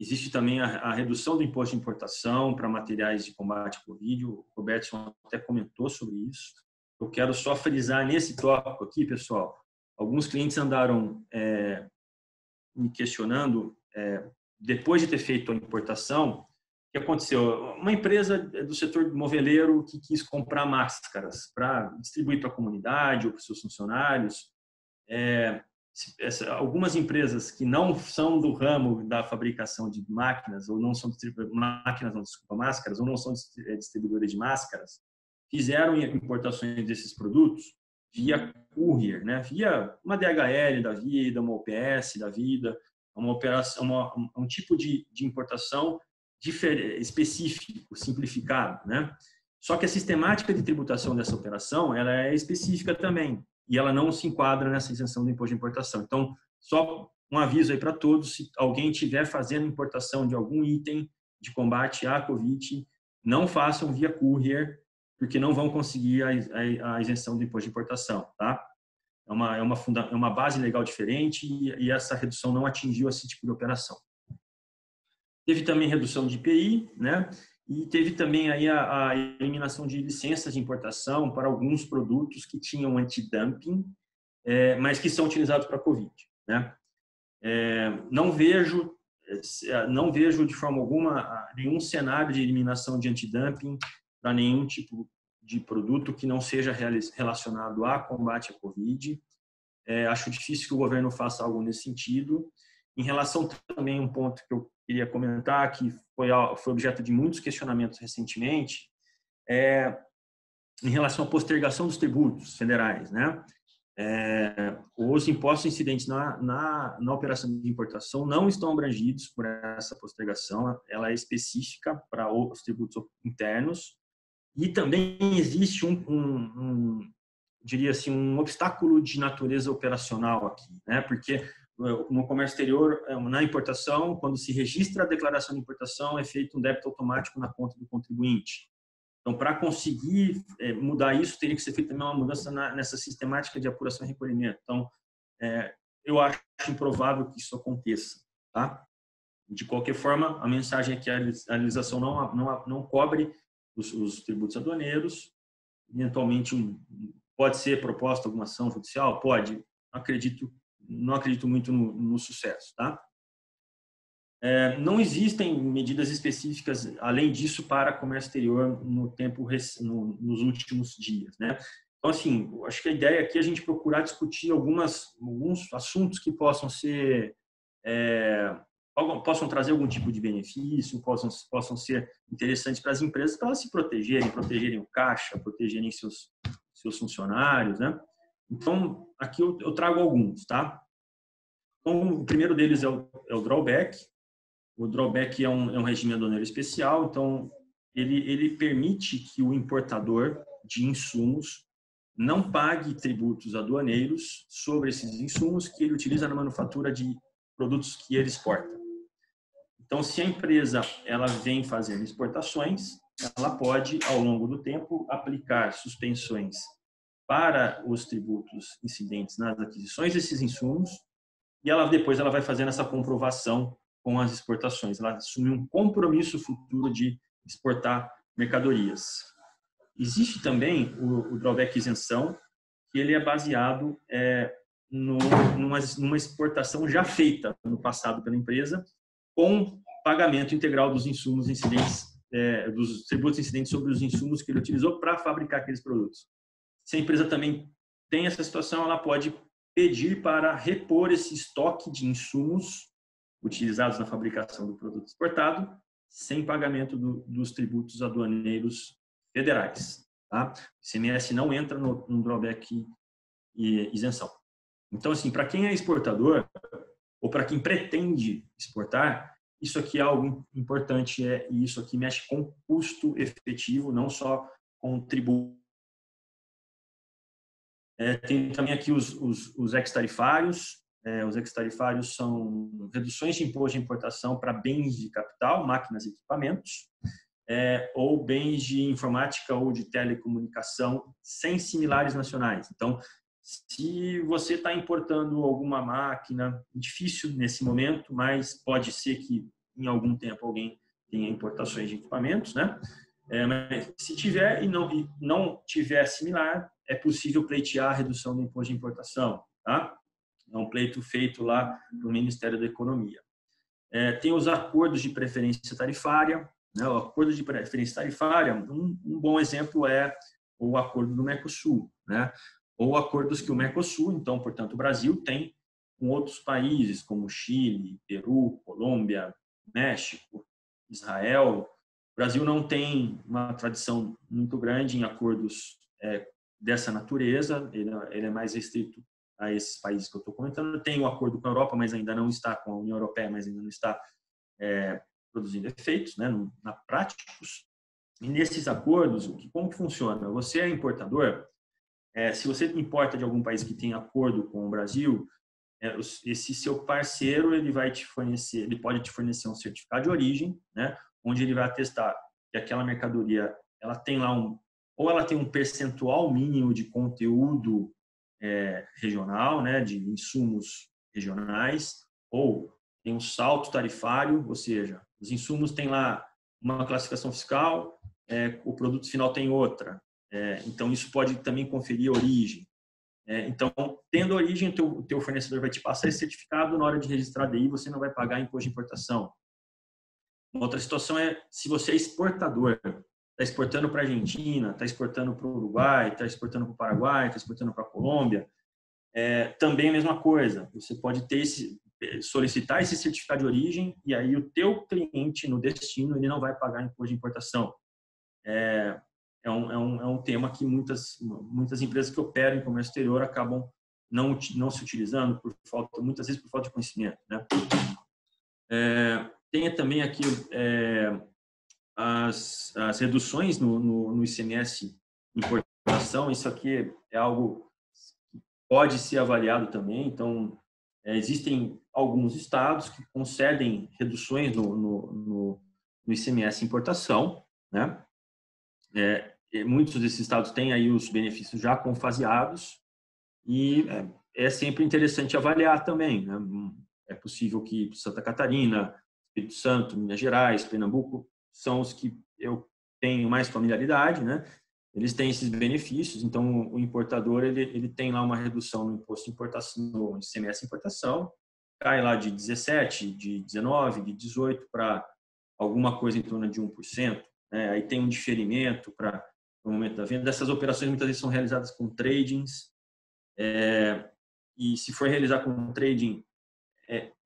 Existe também a redução do imposto de importação para materiais de combate à Covid. O Robertson até comentou sobre isso. Eu quero só frisar nesse tópico aqui, pessoal. Alguns clientes andaram me questionando, depois de ter feito a importação, o que aconteceu? Uma empresa do setor moveleiro que quis comprar máscaras para distribuir para a comunidade ou para os seus funcionários. Algumas empresas que não são do ramo da fabricação de máquinas, ou não são máscaras, ou não são distribuidoras de máscaras, fizeram importações desses produtos via courier, né? Via uma DHL da vida, uma UPS da vida, um tipo de importação específico, simplificado, né? Só que a sistemática de tributação dessa operação, ela é específica também, e ela não se enquadra nessa isenção do imposto de importação. Então, só um aviso aí para todos: se alguém estiver fazendo importação de algum item de combate à Covid, não façam via courier, porque não vão conseguir a isenção do imposto de importação, tá? É uma base legal diferente e essa redução não atingiu esse tipo de operação. Teve também redução de IPI, né? E teve também aí a eliminação de licenças de importação para alguns produtos que tinham antidumping, mas que são utilizados para a Covid, né? Não vejo de forma alguma nenhum cenário de eliminação de antidumping para nenhum tipo de produto que não seja relacionado a combate à Covid. Acho difícil que o governo faça algo nesse sentido. Em relação também a um ponto que eu queria comentar, que foi objeto de muitos questionamentos recentemente, em relação à postergação dos tributos federais, né? Os impostos incidentes na operação de importação não estão abrangidos por essa postergação, ela é específica para os tributos internos, e também existe diria assim, um obstáculo de natureza operacional aqui, né? Porque no comércio exterior, na importação, quando se registra a declaração de importação, é feito um débito automático na conta do contribuinte. Então, para conseguir mudar isso, teria que ser feita também uma mudança nessa sistemática de apuração e recolhimento. Então, eu acho improvável que isso aconteça, tá? De qualquer forma, a mensagem é que a legislação não cobre os tributos aduaneiros. Eventualmente, pode ser proposta alguma ação judicial? Pode. Não acredito muito no sucesso, tá? Não existem medidas específicas, além disso, para comércio exterior nos últimos dias, né? Então, assim, acho que a ideia aqui é a gente procurar discutir alguns assuntos que possam trazer algum tipo de benefício, possam ser interessantes para as empresas, para elas se protegerem o caixa, protegerem seus funcionários, né? Então, aqui eu trago alguns, tá? Então, o primeiro deles é o drawback. O drawback é um regime aduaneiro especial, então ele permite que o importador de insumos não pague tributos aduaneiros sobre esses insumos que ele utiliza na manufatura de produtos que ele exporta. Então, se a empresa ela vem fazendo exportações, ela pode, ao longo do tempo, aplicar suspensões para os tributos incidentes nas aquisições desses insumos, e depois ela vai fazendo essa comprovação com as exportações. Ela assume um compromisso futuro de exportar mercadorias. Existe também o drawback isenção, que ele é baseado numa exportação já feita no passado pela empresa, com pagamento integral dos insumos incidentes, dos tributos incidentes sobre os insumos que ele utilizou para fabricar aqueles produtos. Se a empresa também tem essa situação, ela pode pedir para repor esse estoque de insumos utilizados na fabricação do produto exportado, sem pagamento dos tributos aduaneiros federais. Tá? O ICMS não entra no drawback e isenção. Então, assim, para quem é exportador ou para quem pretende exportar, isso aqui é algo importante e isso aqui mexe com custo efetivo, não só com tributo. Tem também aqui os ex-tarifários. Os ex-tarifários são reduções de imposto de importação para bens de capital, máquinas e equipamentos, ou bens de informática ou de telecomunicação sem similares nacionais. Então, se você está importando alguma máquina, difícil nesse momento, mas pode ser que em algum tempo alguém tenha importações de equipamentos, né? Mas se tiver e não tiver similar, é possível pleitear a redução do imposto de importação, tá? É um pleito feito lá no Ministério da Economia. Tem os acordos de preferência tarifária, né? O acordo de preferência tarifária, um bom exemplo é o acordo do Mercosul, né? Ou acordos que o Mercosul, então, portanto, o Brasil tem com outros países como Chile, Peru, Colômbia, México, Israel. O Brasil não tem uma tradição muito grande em acordos dessa natureza, ele é mais restrito a esses países que eu estou comentando. Tem o acordo com a Europa, mas ainda não está com a União Europeia, mas ainda não está produzindo efeitos, né, na práticos. E nesses acordos, como que funciona? Você é importador, se você importa de algum país que tem acordo com o Brasil, esse seu parceiro ele pode te fornecer um certificado de origem, né, onde ele vai atestar que aquela mercadoria ela tem lá ou ela tem um percentual mínimo de conteúdo regional, né, de insumos regionais, ou tem um salto tarifário, ou seja, os insumos têm lá uma classificação fiscal, o produto final tem outra. Então, isso pode também conferir origem. Então, tendo origem, o teu fornecedor vai te passar esse certificado, na hora de registrar a DI, você não vai pagar imposto de importação. Uma outra situação é se você é exportador, está exportando para a Argentina, está exportando para o Uruguai, está exportando para o Paraguai, está exportando para a Colômbia, também a mesma coisa. Você pode solicitar esse certificado de origem e aí o teu cliente no destino ele não vai pagar imposto de importação. É um tema que muitas empresas que operam em comércio exterior acabam não se utilizando muitas vezes por falta de conhecimento, né? Tem também aqui as reduções no ICMS importação. Isso aqui é algo que pode ser avaliado também. Então, existem alguns estados que concedem reduções no ICMS importação, né? Muitos desses estados têm aí os benefícios já confaseados e é sempre interessante avaliar também, né? É possível que Santa Catarina, Espírito Santo, Minas Gerais, Pernambuco são os que eu tenho mais familiaridade, né? Eles têm esses benefícios, então o importador ele tem lá uma redução no imposto de importação, no ICMS importação, cai lá de 17, de 19, de 18 para alguma coisa em torno de 1%. Aí tem um diferimento para o momento da venda. Essas operações muitas vezes são realizadas com tradings, e se for realizar com trading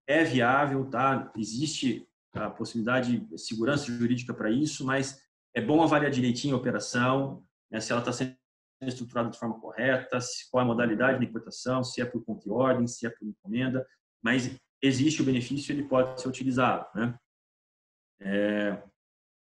é viável, tá? Existe a possibilidade de segurança jurídica para isso, mas é bom avaliar direitinho a operação, né? Se ela está sendo estruturada de forma correta, qual é a modalidade de importação, se é por conta e ordem, se é por encomenda, mas existe o benefício, ele pode ser utilizado, né?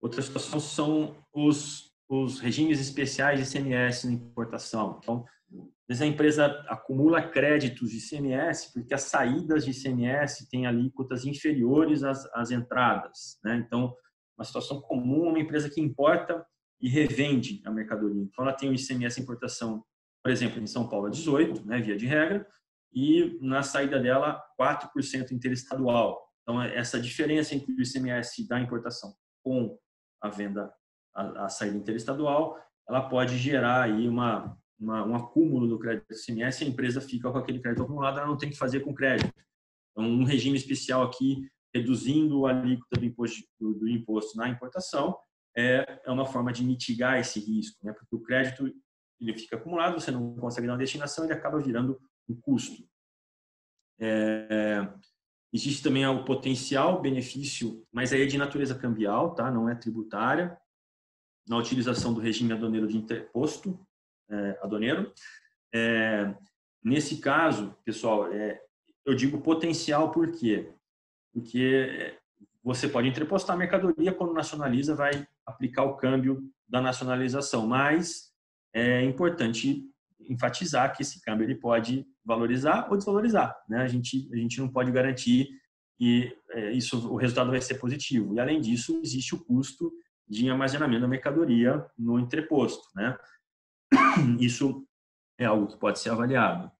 Outra situação são os os regimes especiais de ICMS na importação. Então, às vezes a empresa acumula créditos de ICMS porque as saídas de ICMS têm alíquotas inferiores às entradas, né? Então, uma situação comum é uma empresa que importa e revende a mercadoria. Então, ela tem o ICMS importação, por exemplo, em São Paulo é 18%, né, via de regra, e na saída dela 4% interestadual. Então, essa diferença entre o ICMS da importação com a venda, a saída interestadual, ela pode gerar aí um acúmulo do crédito do ICMS, e a empresa fica com aquele crédito acumulado, ela não tem que fazer com crédito. Então, um regime especial aqui, reduzindo a alíquota do imposto na importação, é uma forma de mitigar esse risco, né? Porque o crédito ele fica acumulado, você não consegue dar uma destinação, ele acaba virando um custo. Existe também o potencial benefício, mas aí é de natureza cambial, tá? Não é tributária, na utilização do regime aduaneiro de interposto aduaneiro. Nesse caso, pessoal, eu digo potencial por quê? Porque você pode interpostar a mercadoria, quando nacionaliza, vai aplicar o câmbio da nacionalização, mas é importante enfatizar que esse câmbio ele pode valorizar ou desvalorizar, né? A gente não pode garantir que o resultado vai ser positivo. E, além disso, existe o custo de armazenamento da mercadoria no entreposto, né? Isso é algo que pode ser avaliado.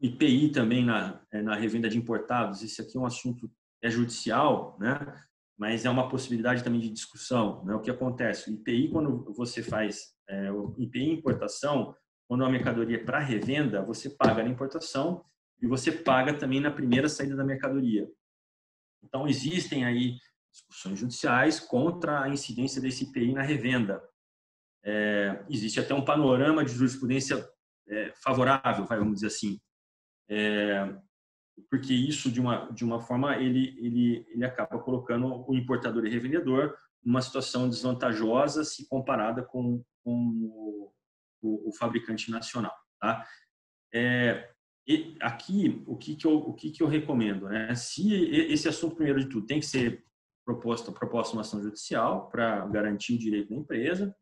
IPI também na revenda de importados, esse aqui é um assunto judicial, né? Mas é uma possibilidade também de discussão, né? O que acontece? O IPI, quando você faz o IPI importação, quando a mercadoria é para revenda, você paga na importação e você paga também na primeira saída da mercadoria. Então, existem aí discussões judiciais contra a incidência desse IPI na revenda. Existe até um panorama de jurisprudência favorável, vamos dizer assim, porque isso, de uma forma, ele acaba colocando o importador e revendedor numa situação desvantajosa se comparada com o fabricante nacional, tá? E aqui, o que eu recomendo, né? Se esse assunto, primeiro de tudo, tem que ser proposta uma ação judicial para garantir o direito da empresa,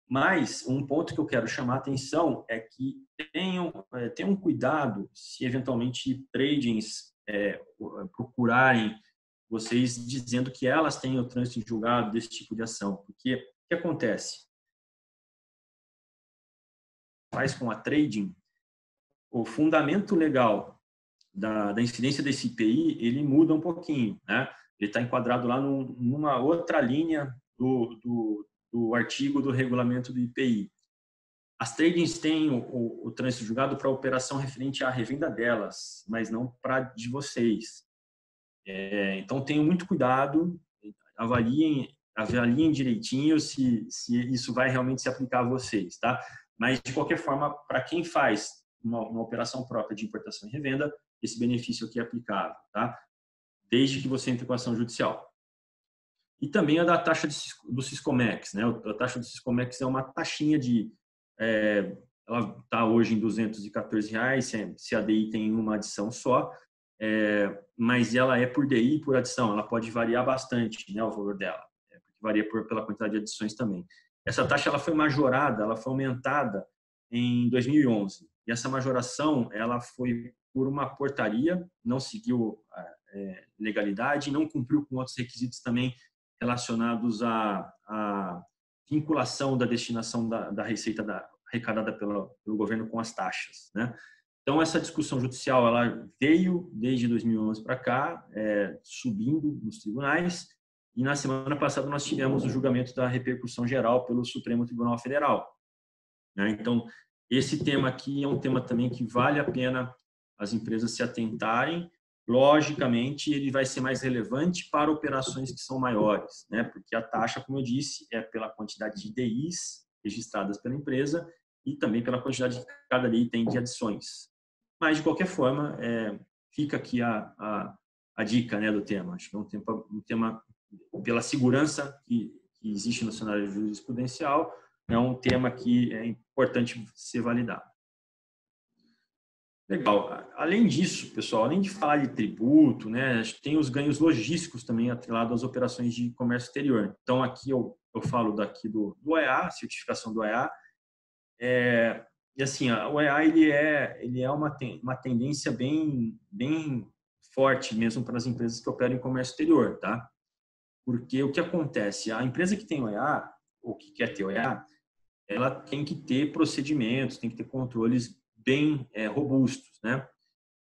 mas um ponto que eu quero chamar a atenção é que tenham cuidado se eventualmente tradings procurarem vocês dizendo que elas têm o trânsito em julgado desse tipo de ação. Porque o que acontece? Faz com a trading, o fundamento legal da incidência desse IPI, ele muda um pouquinho, né? Ele está enquadrado lá numa outra linha do artigo do regulamento do IPI. As tradings têm o trânsito julgado para a operação referente à revenda delas, mas não para de vocês. Então, tenham muito cuidado, avaliem direitinho se isso vai realmente se aplicar a vocês, tá? Mas, de qualquer forma, para quem faz uma operação própria de importação e revenda, esse benefício aqui é aplicável, tá? Desde que você entre com a ação judicial. E também a da taxa do Siscomex, né? A taxa do Siscomex é uma taxinha ela está hoje em R$214, se a DI tem uma adição só, mas ela é por DI e por adição, ela pode variar bastante, né, o valor dela, varia pela quantidade de adições também. Essa taxa ela foi majorada, ela foi aumentada em 2011, e essa majoração ela foi por uma portaria, não seguiu legalidade, não cumpriu com outros requisitos também relacionados à vinculação da destinação da receita arrecadada pelo governo com as taxas, né? Então, essa discussão judicial ela veio desde 2011 para cá, subindo nos tribunais, e na semana passada nós tivemos o julgamento da repercussão geral pelo Supremo Tribunal Federal, né? Então, esse tema aqui é um tema também que vale a pena as empresas se atentarem. Logicamente, ele vai ser mais relevante para operações que são maiores, né? Porque a taxa, como eu disse, é pela quantidade de DIs registradas pela empresa e também pela quantidade que cada DI tem de adições. Mas, de qualquer forma, fica aqui a dica, né, do tema. Acho que é um tema pela segurança que existe no cenário jurisprudencial, é um tema que é importante ser validado. Legal. Além disso, pessoal, além de falar de tributo, né, tem os ganhos logísticos também atrelados às operações de comércio exterior. Então, aqui eu falo daqui do OEA, certificação do OEA. E assim, o OEA ele é uma tendência bem forte mesmo para as empresas que operam em comércio exterior, tá? Porque o que acontece? A empresa que tem OEA, ou que quer ter OEA, ela tem que ter procedimentos, tem que ter controles bem robustos, né?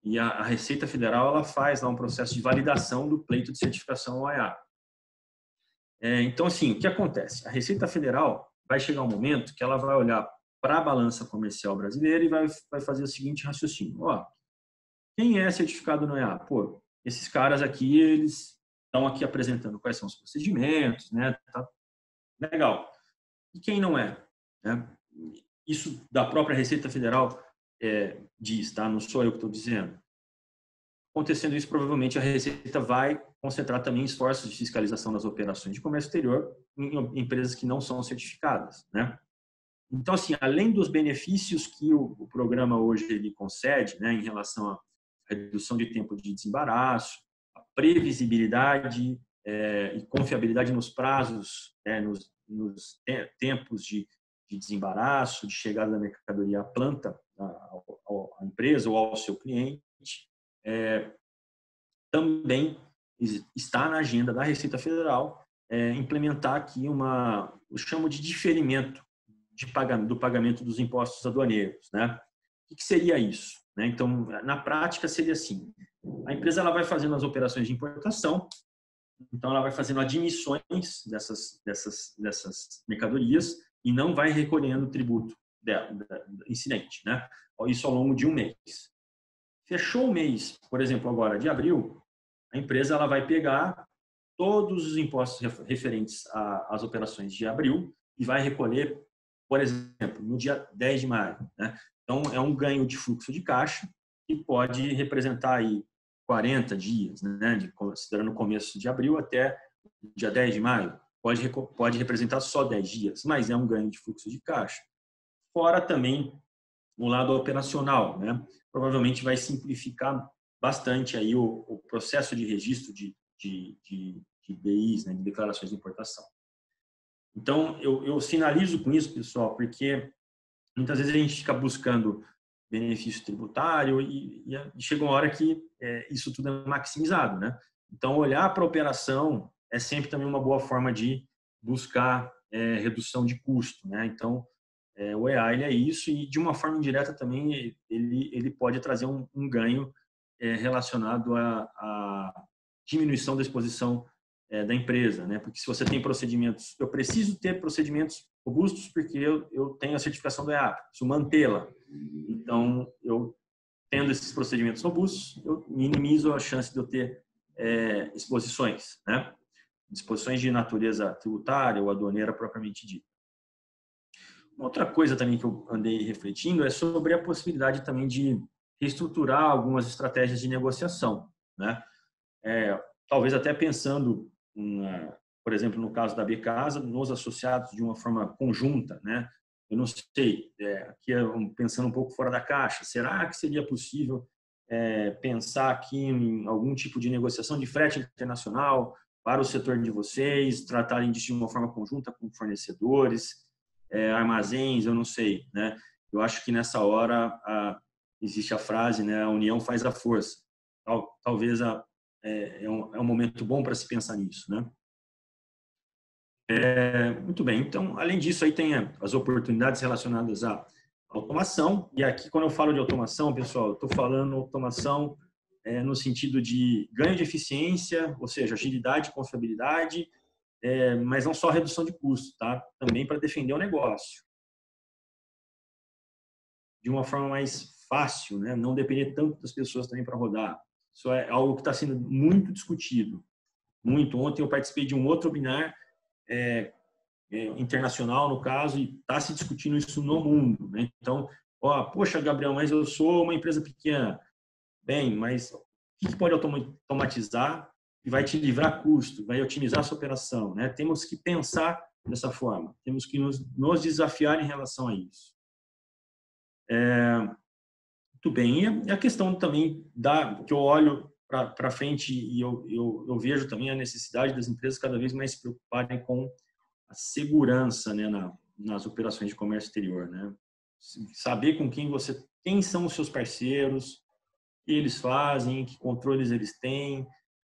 E a Receita Federal ela faz lá um processo de validação do pleito de certificação OEA. Então, assim, o que acontece? A Receita Federal vai chegar um momento que ela vai olhar para a balança comercial brasileira e vai fazer o seguinte raciocínio. Ó, quem é certificado no OEA? Pô, esses caras aqui, eles estão aqui apresentando quais são os procedimentos, né? Tá legal. E quem não é? Né? Isso da própria Receita Federal diz, tá? Não sou eu que estou dizendo. Acontecendo isso, provavelmente a Receita vai concentrar também esforços de fiscalização das operações de comércio exterior em empresas que não são certificadas, né? Então, assim, além dos benefícios que o programa hoje ele concede, né, em relação à redução de tempo de desembaraço, a previsibilidade e confiabilidade nos prazos, nos tempos de desembaraço, de chegada da mercadoria à planta, à empresa ou ao seu cliente, também está na agenda da Receita Federal implementar aqui eu chamo de diferimento do pagamento dos impostos aduaneiros, né? O que seria isso? Né? Então, na prática, seria assim: a empresa ela vai fazendo as operações de importação, então ela vai fazendo admissões dessas mercadorias e não vai recolhendo o tributo incidente, né? Isso ao longo de um mês. Fechou o mês, por exemplo, agora de abril, a empresa ela vai pegar todos os impostos referentes às operações de abril e vai recolher, por exemplo, no dia 10 de maio. Né? Então, é um ganho de fluxo de caixa que pode representar aí 40 dias, né? Considerando o começo de abril até o dia 10 de maio. Pode representar só 10 dias, mas é um ganho de fluxo de caixa. Fora também o lado operacional, né? Provavelmente vai simplificar bastante aí o processo de registro de DIs, né? De declarações de importação. Então, eu sinalizo com isso, pessoal, porque muitas vezes a gente fica buscando benefício tributário e chega uma hora que isso tudo é maximizado, né? Então, olhar para a operação é sempre também uma boa forma de buscar redução de custo, né? Então, o OEA ele é isso e, de uma forma indireta também, ele pode trazer um ganho relacionado à diminuição da exposição da empresa, né? Porque se você tem procedimentos, eu preciso ter procedimentos robustos porque eu tenho a certificação do EA, preciso mantê-la. Então, eu tendo esses procedimentos robustos, eu minimizo a chance de eu ter exposições, né? Disposições de natureza tributária ou aduaneira propriamente dita. Outra coisa também que eu andei refletindo é sobre a possibilidade também de reestruturar algumas estratégias de negociação, né? Talvez até pensando, por exemplo, no caso da Becasa, nos associados de uma forma conjunta, né? Eu não sei, aqui pensando um pouco fora da caixa, será que seria possível pensar aqui em algum tipo de negociação de frete internacional para o setor de vocês, tratarem disso de uma forma conjunta com fornecedores, armazéns, eu não sei, né? Eu acho que nessa hora existe a frase, né? A união faz a força. Talvez é um momento bom para se pensar nisso, né? Muito bem. Então, além disso, aí tem as oportunidades relacionadas à automação. E aqui, quando eu falo de automação, pessoal, eu estou falando automação no sentido de ganho de eficiência, ou seja, agilidade e confiabilidade, mas não só redução de custo, tá? Também para defender o negócio de uma forma mais fácil, né? Não depender tanto das pessoas também para rodar. Isso é algo que está sendo muito discutido. Muito. Ontem eu participei de um outro webinar internacional, no caso, e está se discutindo isso no mundo, né? Então, poxa, Gabriel, mas eu sou uma empresa pequena. Bem, mas o que pode automatizar e vai te livrar custo, vai otimizar a sua operação, né? Temos que pensar dessa forma, temos que nos desafiar em relação a isso. Muito Muito bem. E a questão também que eu olho para frente e eu vejo também a necessidade das empresas cada vez mais se preocuparem com a segurança, né, nas operações de comércio exterior, né? Saber quem são os seus parceiros, o que eles fazem, que controles eles têm.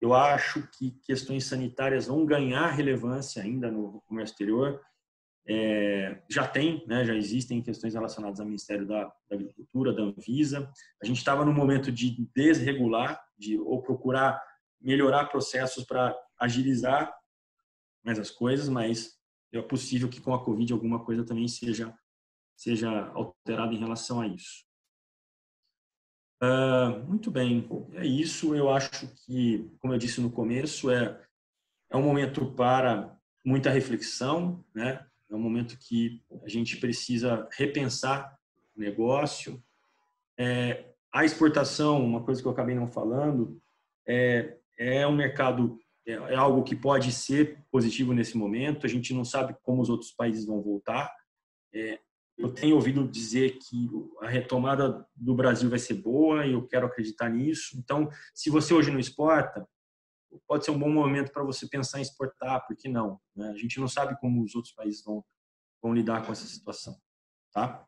Eu acho que questões sanitárias vão ganhar relevância ainda no comércio exterior. Já tem, né, já existem questões relacionadas ao Ministério da Agricultura, da Anvisa. A gente estava no momento de desregular, ou procurar melhorar processos para agilizar mais as coisas, mas é possível que com a Covid alguma coisa também seja alterada em relação a isso. Muito bem, é isso. Eu acho que, como eu disse no começo, é um momento para muita reflexão, né? É um momento que a gente precisa repensar o negócio. A exportação, uma coisa que eu acabei não falando, é um mercado, é algo que pode ser positivo nesse momento. A gente não sabe como os outros países vão voltar. Eu tenho ouvido dizer que a retomada do Brasil vai ser boa e eu quero acreditar nisso. Então, se você hoje não exporta, pode ser um bom momento para você pensar em exportar, por que não? Né? A gente não sabe como os outros países vão lidar com essa situação. Tá?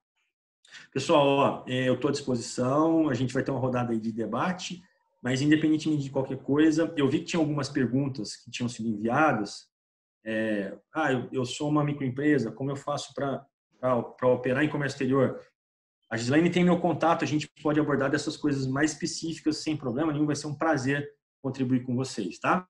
Pessoal, eu estou à disposição, a gente vai ter uma rodada aí de debate, mas independentemente de qualquer coisa, eu vi que tinha algumas perguntas que tinham sido enviadas. Eu sou uma microempresa, como eu faço para operar em comércio exterior? A Gislaine tem meu contato, a gente pode abordar dessas coisas mais específicas sem problema nenhum, vai ser um prazer contribuir com vocês, tá?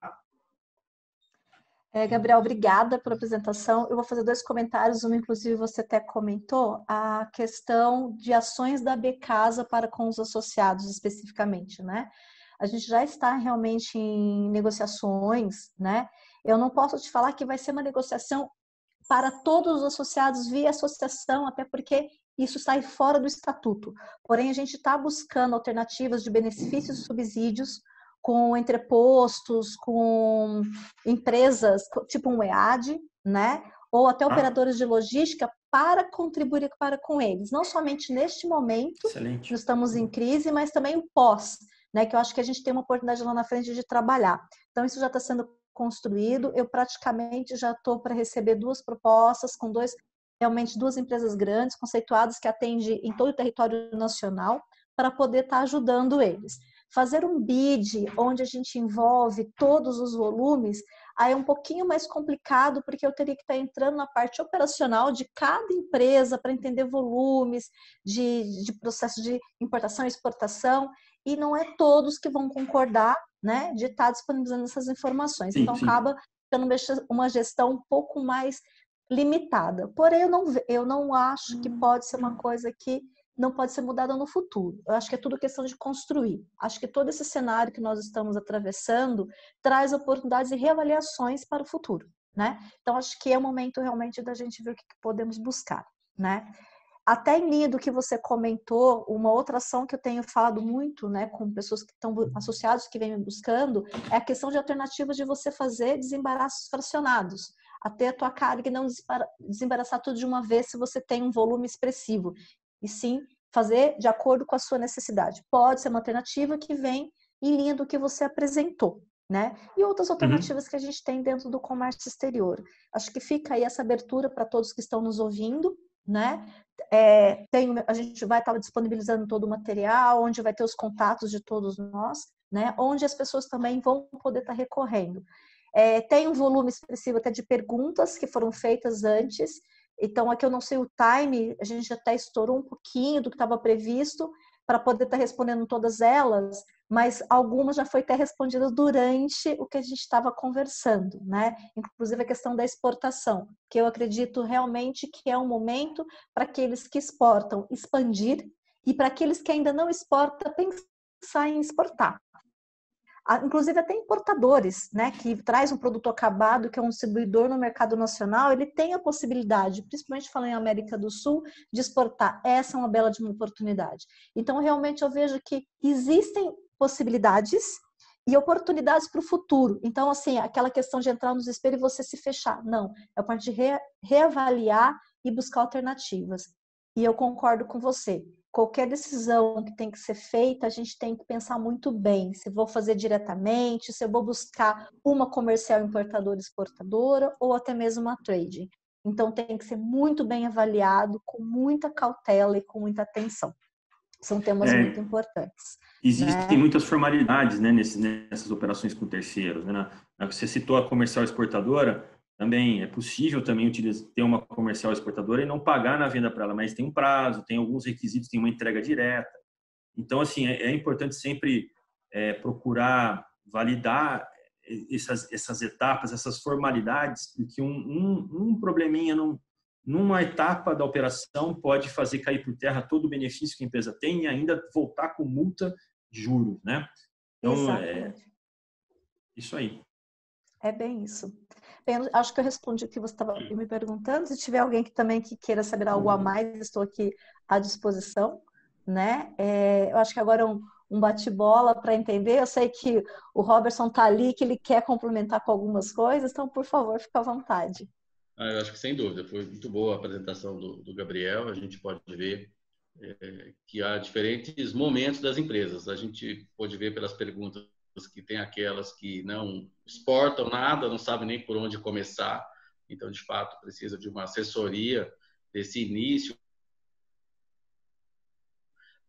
Gabriel, obrigada pela apresentação. Eu vou fazer 2 comentários, uma inclusive você até comentou, a questão de ações da Becasa para com os associados especificamente, né? A gente já está realmente em negociações, né? Eu não posso te falar que vai ser uma negociação para todos os associados via associação, até porque isso sai fora do estatuto. Porém, a gente está buscando alternativas de benefícios e subsídios com entrepostos, com empresas tipo um EAD, né? Ou até operadores de logística para contribuir com eles. Não somente neste momento,
Excelente.
que estamos em crise, mas também o pós, né? Que eu acho que a gente tem uma oportunidade lá na frente de trabalhar. Então, isso já está sendo construído. Eu praticamente já estou para receber 2 propostas com realmente 2 empresas grandes, conceituadas, que atendem em todo o território nacional, para poder estar ajudando eles. Fazer um bid onde a gente envolve todos os volumes, aí é um pouquinho mais complicado, porque eu teria que estar entrando na parte operacional de cada empresa para entender volumes, de processo de importação e exportação, e não é todos que vão concordar, né, de estar disponibilizando essas informações.
Sim,
então,
sim.
acaba sendo uma gestão um pouco mais limitada. Porém, eu não acho que pode ser uma coisa que não pode ser mudada no futuro. Eu acho que é tudo questão de construir. Acho que todo esse cenário que nós estamos atravessando traz oportunidades e reavaliações para o futuro, né? Então, acho que é o momento realmente da gente ver o que podemos buscar, né? Até em linha do que você comentou, uma outra ação que eu tenho falado muito, né, com pessoas que estão associados, que vêm me buscando, é a questão de alternativas de você fazer desembaraços fracionados, até a tua carga e não desembaraçar tudo de uma vez se você tem um volume expressivo, e sim fazer de acordo com a sua necessidade. Pode ser uma alternativa que vem em linha do que você apresentou, né? E outras alternativas que a gente tem dentro do comércio exterior. Acho que fica aí essa abertura para todos que estão nos ouvindo, né? A gente vai estar disponibilizando todo o material, onde vai ter os contatos de todos nós, né? Onde as pessoas também vão poder estar recorrendo. Tem um volume expressivo até de perguntas que foram feitas antes, então aqui eu não sei o time, a gente até estourou um pouquinho do que estava previsto para poder estar respondendo todas elas, mas algumas já foi até respondidas durante o que a gente estava conversando, né? Inclusive a questão da exportação, que eu acredito realmente que é um momento para aqueles que exportam expandir e para aqueles que ainda não exportam pensar em exportar. Inclusive até importadores, né, que traz um produto acabado, que é um distribuidor no mercado nacional, ele tem a possibilidade, principalmente falando em América do Sul, de exportar. Essa é uma bela de uma oportunidade. Então, realmente, eu vejo que existem possibilidades e oportunidades para o futuro. Então, assim, aquela questão de entrar no desespero e você se fechar. Não, é a parte de reavaliar e buscar alternativas. E eu concordo com você. qualquer decisão que tem que ser feita, a gente tem que pensar muito bem se vou fazer diretamente, se eu vou buscar uma comercial importadora exportadora ou até mesmo uma trading. Então tem que ser muito bem avaliado, com muita cautela e com muita atenção. São temas muito importantes.
Existem muitas formalidades, né, nessas operações com terceiros. Né? Você citou a comercial exportadora, também é possível também ter uma comercial exportadora e não pagar na venda para ela, mas tem um prazo, tem alguns requisitos, tem uma entrega direta. Então, assim, é importante sempre procurar validar essas etapas, essas formalidades, porque um probleminha numa etapa da operação pode fazer cair por terra todo o benefício que a empresa tem e ainda voltar com multa de juros, né? Então,
exatamente.
Isso aí.
É bem isso. Bem, acho que eu respondi o que você estava me perguntando. Se tiver alguém que também queira saber algo a mais, estou aqui à disposição, né? Eu acho que agora é um bate-bola para entender. Eu sei que o Robertson está ali, que ele quer complementar com algumas coisas, então, por favor, fique à vontade.
Eu acho que, sem dúvida, foi muito boa a apresentação do Gabriel. A gente pode ver que há diferentes momentos das empresas. A gente pode ver pelas perguntas que tem aquelas que não exportam nada, não sabem nem por onde começar. Então, de fato, precisa de uma assessoria desse início.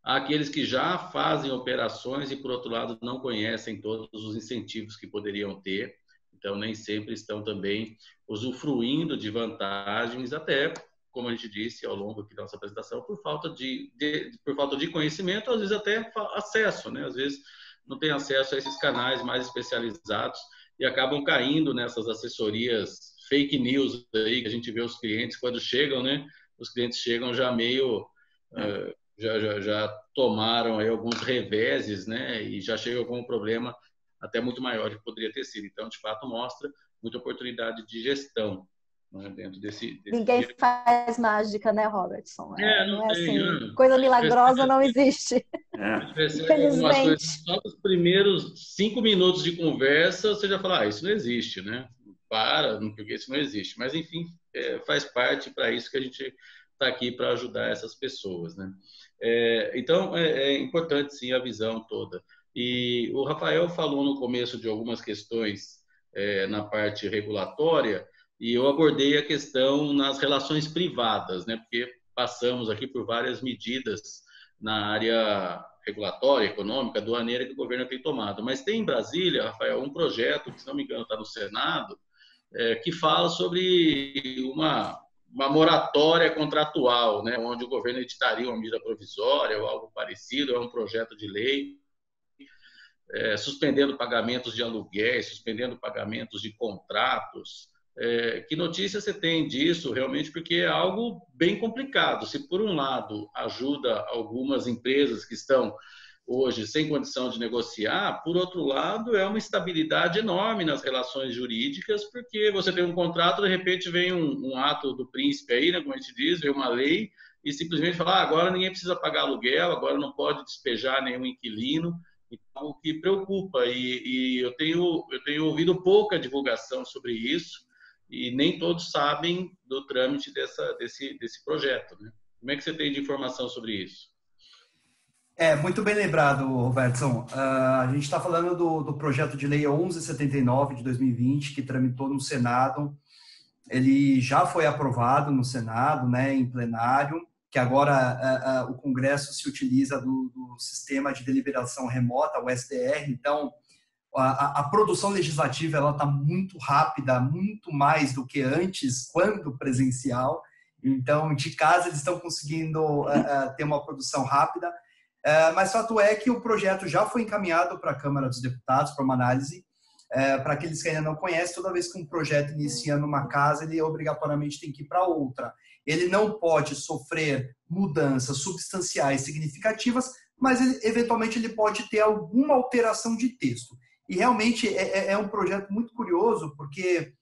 Há aqueles que já fazem operações e, por outro lado, não conhecem todos os incentivos que poderiam ter. Então, nem sempre estão também usufruindo de vantagens, até, como a gente disse ao longo aqui da nossa apresentação, por falta de conhecimento, às vezes até acesso, né? Às vezes não tem acesso a esses canais mais especializados e acabam caindo nessas assessorias fake news aí que a gente vê os clientes quando chegam, né? Os clientes chegam já meio... Já tomaram aí alguns reveses, né? E já chegam com um problema até muito maior que poderia ter sido. Então, de fato, mostra muita oportunidade de gestão, né, dentro desse
Ninguém faz mágica, né, Robertson?
Não
é
tem,
assim, coisa milagrosa não existe.
Infelizmente. Só nos primeiros 5 minutos de conversa, você já fala, isso não existe, né? Porque isso não existe. Mas, enfim, faz parte para isso que a gente está aqui para ajudar essas pessoas, né? Então, é importante, sim, a visão toda. E o Rafael falou no começo de algumas questões na parte regulatória, e eu abordei a questão nas relações privadas, né? Porque passamos aqui por várias medidas na área regulatória, econômica, aduaneira que o governo tem tomado. Mas tem em Brasília, Rafael, um projeto, que, se não me engano, está no Senado, que fala sobre uma moratória contratual, né? Onde o governo editaria uma medida provisória ou algo parecido, é um projeto de lei, suspendendo pagamentos de aluguéis, suspendendo pagamentos de contratos. Que notícia você tem disso realmente? Porque é algo bem complicado. Se, por um lado, ajuda algumas empresas que estão hoje sem condição de negociar, por outro lado, é uma instabilidade enorme nas relações jurídicas, porque você tem um contrato, de repente vem um ato do príncipe aí, né, como a gente diz, vem uma lei e simplesmente fala, agora ninguém precisa pagar aluguel, agora não pode despejar nenhum inquilino. Então, o que preocupa, e eu tenho ouvido pouca divulgação sobre isso, e nem todos sabem do trâmite desse projeto, né? Como é que você tem de informação sobre isso?
Muito bem lembrado, Robertson. A gente está falando do projeto de lei 1179 de 2020, que tramitou no Senado. Ele já foi aprovado no Senado, né, em plenário, que agora o Congresso se utiliza do sistema de deliberação remota, o SDR. Então, a produção legislativa ela está muito rápida, muito mais do que antes, quando presencial. Então, de casa, eles estão conseguindo ter uma produção rápida. Mas fato é que o projeto já foi encaminhado para a Câmara dos Deputados para uma análise. Para aqueles que ainda não conhecem, toda vez que um projeto inicia numa casa, ele obrigatoriamente tem que ir para outra. Ele não pode sofrer mudanças substanciais significativas, mas eventualmente ele pode ter alguma alteração de texto. E realmente é um projeto muito curioso, porque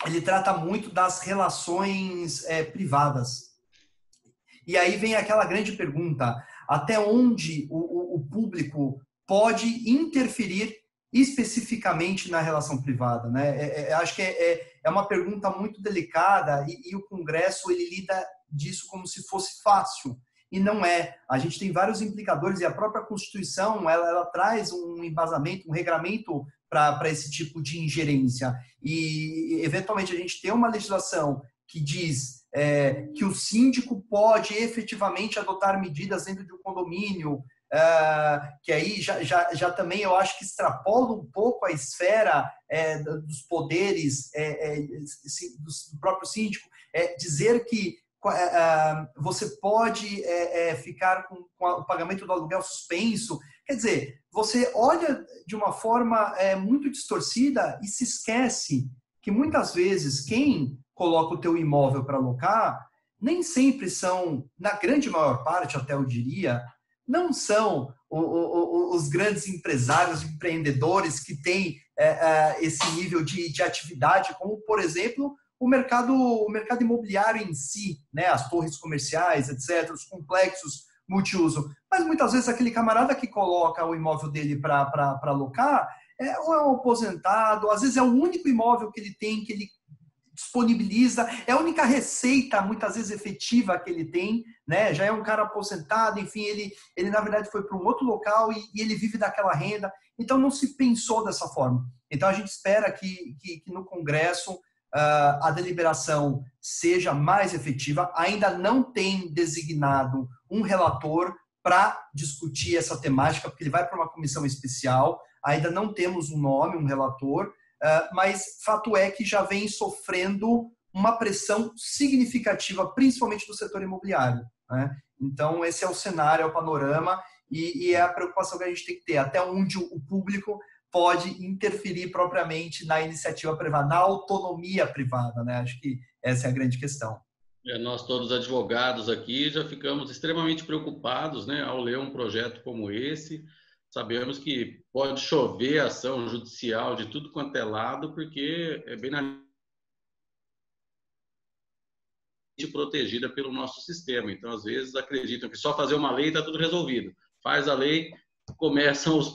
ele trata muito das relações privadas. E aí vem aquela grande pergunta, até onde o público pode interferir especificamente na relação privada, né? Acho que é uma pergunta muito delicada e o Congresso ele lida disso como se fosse fácil. e não é. A gente tem vários implicadores e a própria Constituição, ela traz um embasamento, um regramento para esse tipo de ingerência. E, eventualmente, a gente tem uma legislação que diz que o síndico pode efetivamente adotar medidas dentro de um condomínio, que aí já também eu acho que extrapola um pouco a esfera dos poderes do próprio síndico, dizer que você pode ficar com o pagamento do aluguel suspenso. Quer dizer, você olha de uma forma muito distorcida e se esquece que muitas vezes quem coloca o teu imóvel para alocar nem sempre são, na grande maior parte até eu diria, não são os grandes empresários, empreendedores que têm esse nível de atividade, como, por exemplo, o mercado imobiliário em si, né? As torres comerciais, etc., os complexos multiuso. Mas muitas vezes aquele camarada que coloca o imóvel dele para alocar ou é um aposentado, às vezes é o único imóvel que ele tem, que ele disponibiliza, é a única receita, muitas vezes efetiva, que ele tem, né? Já é um cara aposentado, enfim, ele na verdade foi para um outro local e ele vive daquela renda. Então não se pensou dessa forma. Então a gente espera que no Congresso a deliberação seja mais efetiva. Ainda não tem designado um relator para discutir essa temática, porque ele vai para uma comissão especial. Ainda não temos um nome, um relator, mas fato é que já vem sofrendo uma pressão significativa, principalmente do setor imobiliário, né? Então, esse é o cenário, é o panorama, e é a preocupação que a gente tem que ter, até onde o público pode interferir propriamente na iniciativa privada, na autonomia privada, né? Acho que essa é a grande questão.
Nós todos advogados aqui já ficamos extremamente preocupados, né, ao ler um projeto como esse. Sabemos que pode chover ação judicial de tudo quanto é lado, porque é bem protegida pelo nosso sistema. Então, às vezes, acreditam que só fazer uma lei está tudo resolvido. Faz a lei, começam os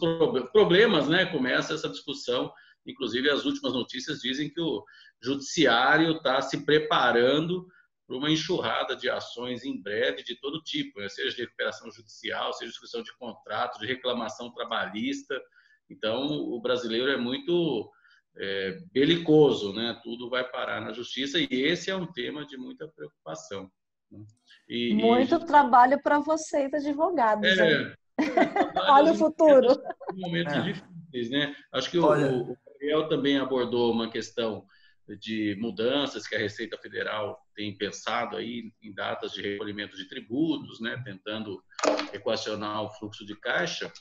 problemas, né? Começa essa discussão. Inclusive, as últimas notícias dizem que o judiciário está se preparando para uma enxurrada de ações em breve de todo tipo, né? Seja de recuperação judicial, seja de discussão de contrato, de reclamação trabalhista. Então, o brasileiro é muito belicoso, né? Tudo vai parar na justiça, e esse é um tema de muita preocupação, né?
Muito trabalho para vocês, advogados, hein? Olha o futuro.
Momentos difíceis, né? Acho que o Gabriel também abordou uma questão de mudanças que a Receita Federal tem pensado aí em datas de recolhimento de tributos, né? Tentando equacionar o fluxo de caixa.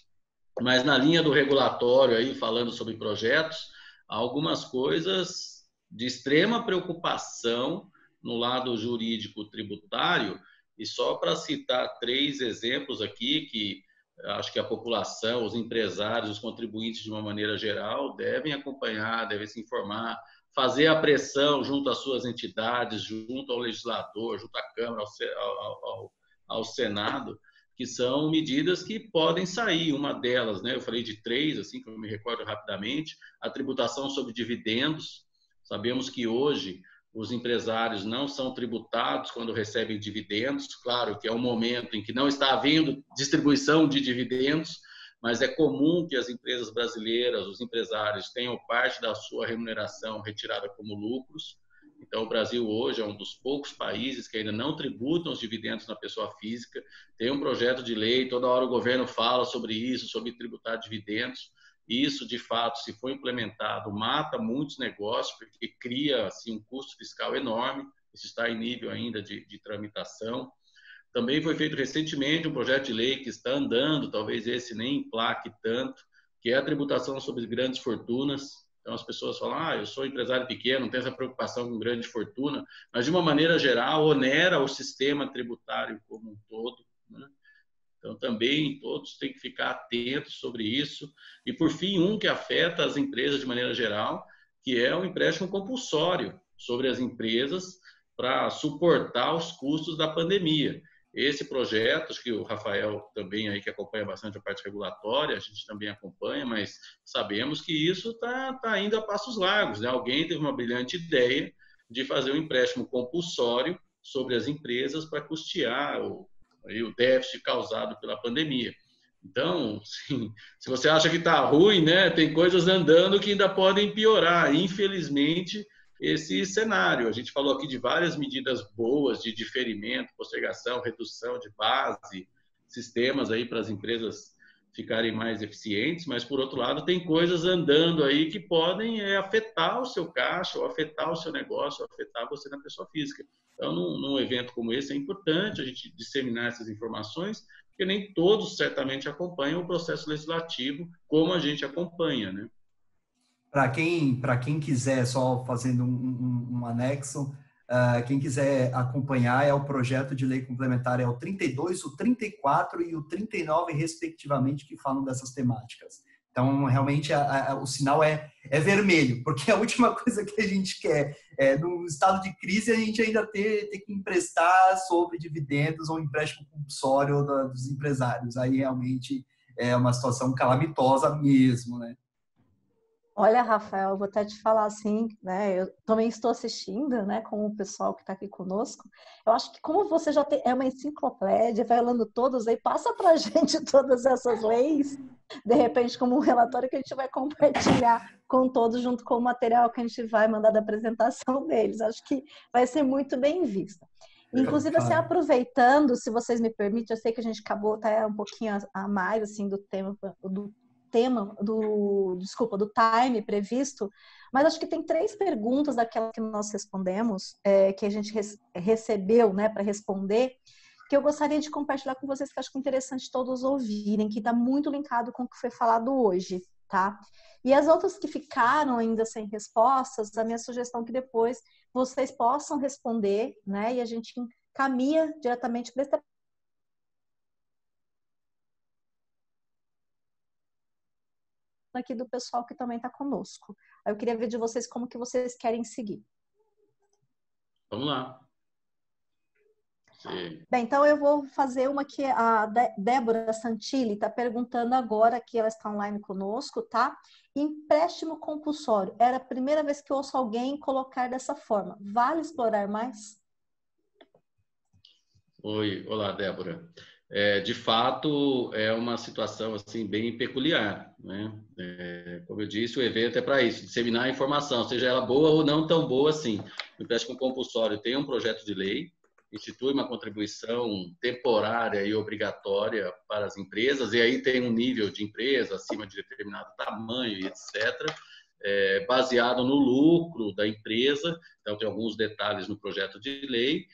Mas na linha do regulatório, aí, falando sobre projetos, há algumas coisas de extrema preocupação no lado jurídico tributário, e só para citar 3 exemplos aqui que acho que a população, os empresários, os contribuintes de uma maneira geral devem acompanhar, devem se informar, fazer a pressão junto às suas entidades, junto ao legislador, junto à Câmara, ao Senado, que são medidas que podem sair. Uma delas, né, eu falei de 3, assim, que eu me recordo rapidamente, a tributação sobre dividendos. Sabemos que hoje os empresários não são tributados quando recebem dividendos. Claro que é um momento em que não está havendo distribuição de dividendos, mas é comum que as empresas brasileiras, os empresários, tenham parte da sua remuneração retirada como lucros. Então, o Brasil hoje é um dos poucos países que ainda não tributam os dividendos na pessoa física. Tem um projeto de lei, toda hora o governo fala sobre isso, sobre tributar dividendos. Isso, de fato, se for implementado, mata muitos negócios, porque cria assim, um custo fiscal enorme. Isso está em nível ainda de tramitação. Também foi feito recentemente um projeto de lei que está andando, talvez esse nem emplaque tanto, que é a tributação sobre grandes fortunas. Então, as pessoas falam, eu sou empresário pequeno, não tenho essa preocupação com grande fortuna, mas, de uma maneira geral, onera o sistema tributário como um todo, né? Então, também todos têm que ficar atentos sobre isso. E, por fim, um que afeta as empresas de maneira geral, que é o empréstimo compulsório sobre as empresas para suportar os custos da pandemia. Esse projeto, acho que o Rafael também aí que acompanha bastante a parte regulatória, a gente também acompanha, mas sabemos que isso está indo a passos largos, né? Alguém teve uma brilhante ideia de fazer um empréstimo compulsório sobre as empresas para custear aí o déficit causado pela pandemia. Então, sim, se você acha que está ruim, né, tem coisas andando que ainda podem piorar, infelizmente, esse cenário. A gente falou aqui de várias medidas boas de diferimento, postergação, redução de base, sistemas aí para as empresas ficarem mais eficientes, mas, por outro lado, tem coisas andando aí que podem afetar o seu caixa, ou afetar o seu negócio, ou afetar você na pessoa física. Então, num evento como esse, é importante a gente disseminar essas informações, porque nem todos certamente acompanham o processo legislativo como a gente acompanha, né?
Para quem quiser, só fazendo um anexo, quem quiser acompanhar, é o projeto de lei complementar, é o 32, o 34 e o 39, respectivamente, que falam dessas temáticas. Então, realmente, o sinal é vermelho, porque a última coisa que a gente quer é, no estado de crise, a gente ainda ter que emprestar sobre dividendos ou empréstimo compulsório dos empresários. Aí, realmente, é uma situação calamitosa mesmo, né?
Olha, Rafael, eu vou até te falar assim, né? Eu também estou assistindo, né, com o pessoal que está aqui conosco. Eu acho que como você já é uma enciclopédia, vai lendo todos aí, passa para a gente todas essas leis, de repente como um relatório que a gente vai compartilhar com todos junto com o material que a gente vai mandar da apresentação deles. Acho que vai ser muito bem vista. Inclusive, assim, aproveitando, se vocês me permitem, eu sei que a gente acabou até um pouquinho a mais assim do tema do time previsto, mas acho que tem 3 perguntas daquelas que nós respondemos, que a gente recebeu, né, para responder, que eu gostaria de compartilhar com vocês, que acho que é interessante todos ouvirem, que está muito linkado com o que foi falado hoje, tá? E as outras que ficaram ainda sem respostas, a minha sugestão é que depois vocês possam responder, né, e a gente caminha diretamente para esse aqui do pessoal que também está conosco. Eu queria ver de vocês como que vocês querem seguir.
Vamos lá. Sim.
Bem, então eu vou fazer uma que a Débora Santilli está perguntando agora, que ela está online conosco, tá? Empréstimo compulsório. Era a primeira vez que eu ouço alguém colocar dessa forma. Vale explorar mais?
Olá, Débora. De fato, é uma situação assim bem peculiar, né? Como eu disse, o evento é para isso, disseminar a informação, seja ela boa ou não tão boa assim. O empréstimo compulsório tem um projeto de lei, institui uma contribuição temporária e obrigatória para as empresas, e aí tem um nível de empresa acima de determinado tamanho e etc., baseado no lucro da empresa. Então, tem alguns detalhes no projeto de lei,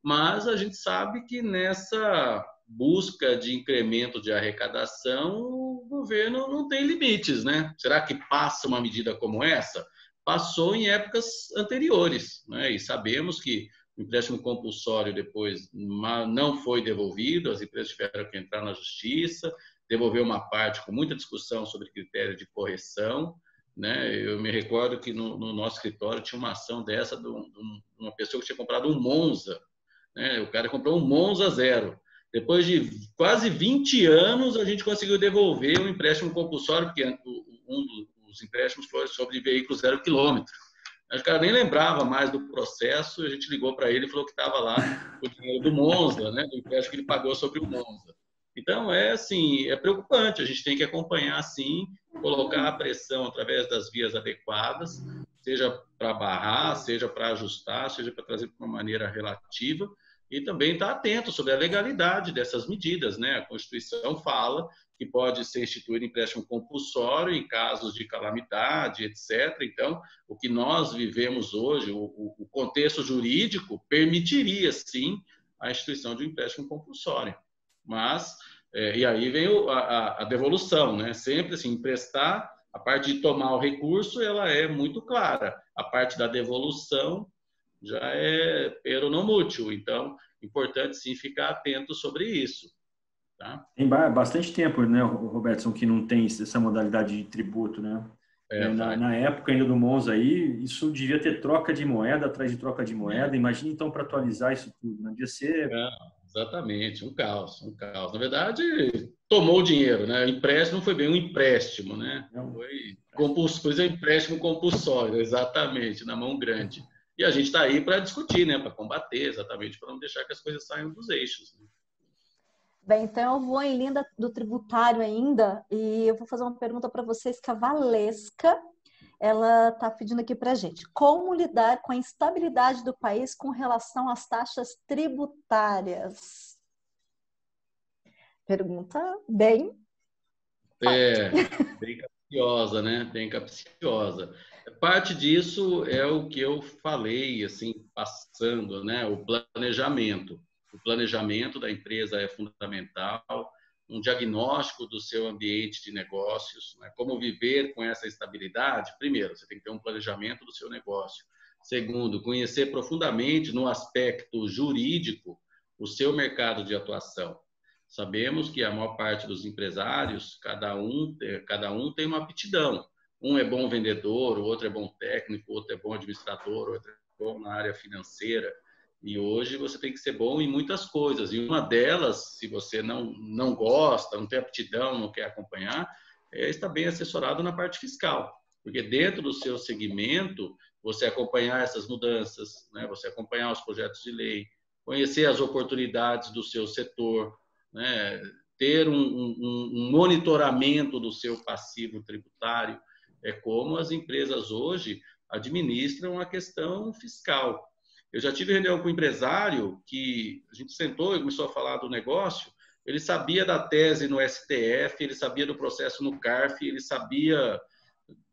mas a gente sabe que nessa busca de incremento de arrecadação, o governo não tem limites, né? Será que passa uma medida como essa? Passou em épocas anteriores, né? E sabemos que o empréstimo compulsório depois não foi devolvido, as empresas tiveram que entrar na justiça, devolver uma parte com muita discussão sobre critério de correção, né? Eu me recordo que no nosso escritório tinha uma ação dessa de uma pessoa que tinha comprado um Monza, né? O cara comprou um Monza 0. Depois de quase 20 anos, a gente conseguiu devolver o empréstimo compulsório, porque um dos empréstimos foi sobre veículo 0 quilômetro. O cara nem lembrava mais do processo, a gente ligou para ele e falou que estava lá o dinheiro do Monza, né? Do empréstimo que ele pagou sobre o Monza. Então, assim, é preocupante, a gente tem que acompanhar, assim, colocar a pressão através das vias adequadas, seja para barrar, seja para ajustar, seja para trazer de uma maneira relativa, e também estar atento sobre a legalidade dessas medidas, né? A Constituição fala que pode ser instituído empréstimo compulsório em casos de calamidade, etc. Então, o que nós vivemos hoje, o contexto jurídico, permitiria, sim, a instituição de um empréstimo compulsório. Mas, e aí vem a devolução, né? Sempre assim, emprestar, a parte de tomar o recurso, ela é muito clara. A parte da devolução já é pero não mútil. Então, importante sim ficar atento sobre isso. Tá?
Tem bastante tempo, né, Robertson, que não tem essa modalidade de tributo, né? Na época ainda do Monza aí, isso devia ter troca de moeda atrás de troca de moeda. Imagina então para atualizar isso tudo, não devia ser...
Exatamente, um caos. Na verdade, tomou o dinheiro, né? O empréstimo não foi bem um empréstimo, né? Foi empréstimo compulsório, exatamente, na mão grande. E a gente está aí para discutir, né? Para combater, exatamente, para não deixar que as coisas saiam dos eixos. Né?
Bem, então eu vou em linha do tributário ainda e eu vou fazer uma pergunta para vocês que a Valesca, ela está pedindo aqui para a gente. Como lidar com a instabilidade do país com relação às taxas tributárias? Pergunta bem...
Bem capciosa, né? Bem capciosa. Parte disso é o que eu falei, assim, passando, né? O planejamento. O planejamento da empresa é fundamental, um diagnóstico do seu ambiente de negócios, né? Como viver com essa estabilidade. Primeiro, você tem que ter um planejamento do seu negócio. Segundo, conhecer profundamente no aspecto jurídico o seu mercado de atuação. Sabemos que a maior parte dos empresários, cada um tem uma aptidão. Um é bom vendedor, o outro é bom técnico, o outro é bom administrador, o outro é bom na área financeira. E hoje você tem que ser bom em muitas coisas. E uma delas, se você não gosta, não tem aptidão, não quer acompanhar, é estar bem assessorado na parte fiscal. Porque dentro do seu segmento, você acompanhar essas mudanças, né? Você acompanhar os projetos de lei, conhecer as oportunidades do seu setor, né? Ter um monitoramento do seu passivo tributário. É como as empresas hoje administram a questão fiscal. Eu já tive reunião com um empresário que a gente sentou e começou a falar do negócio, ele sabia da tese no STF, ele sabia do processo no CARF, ele sabia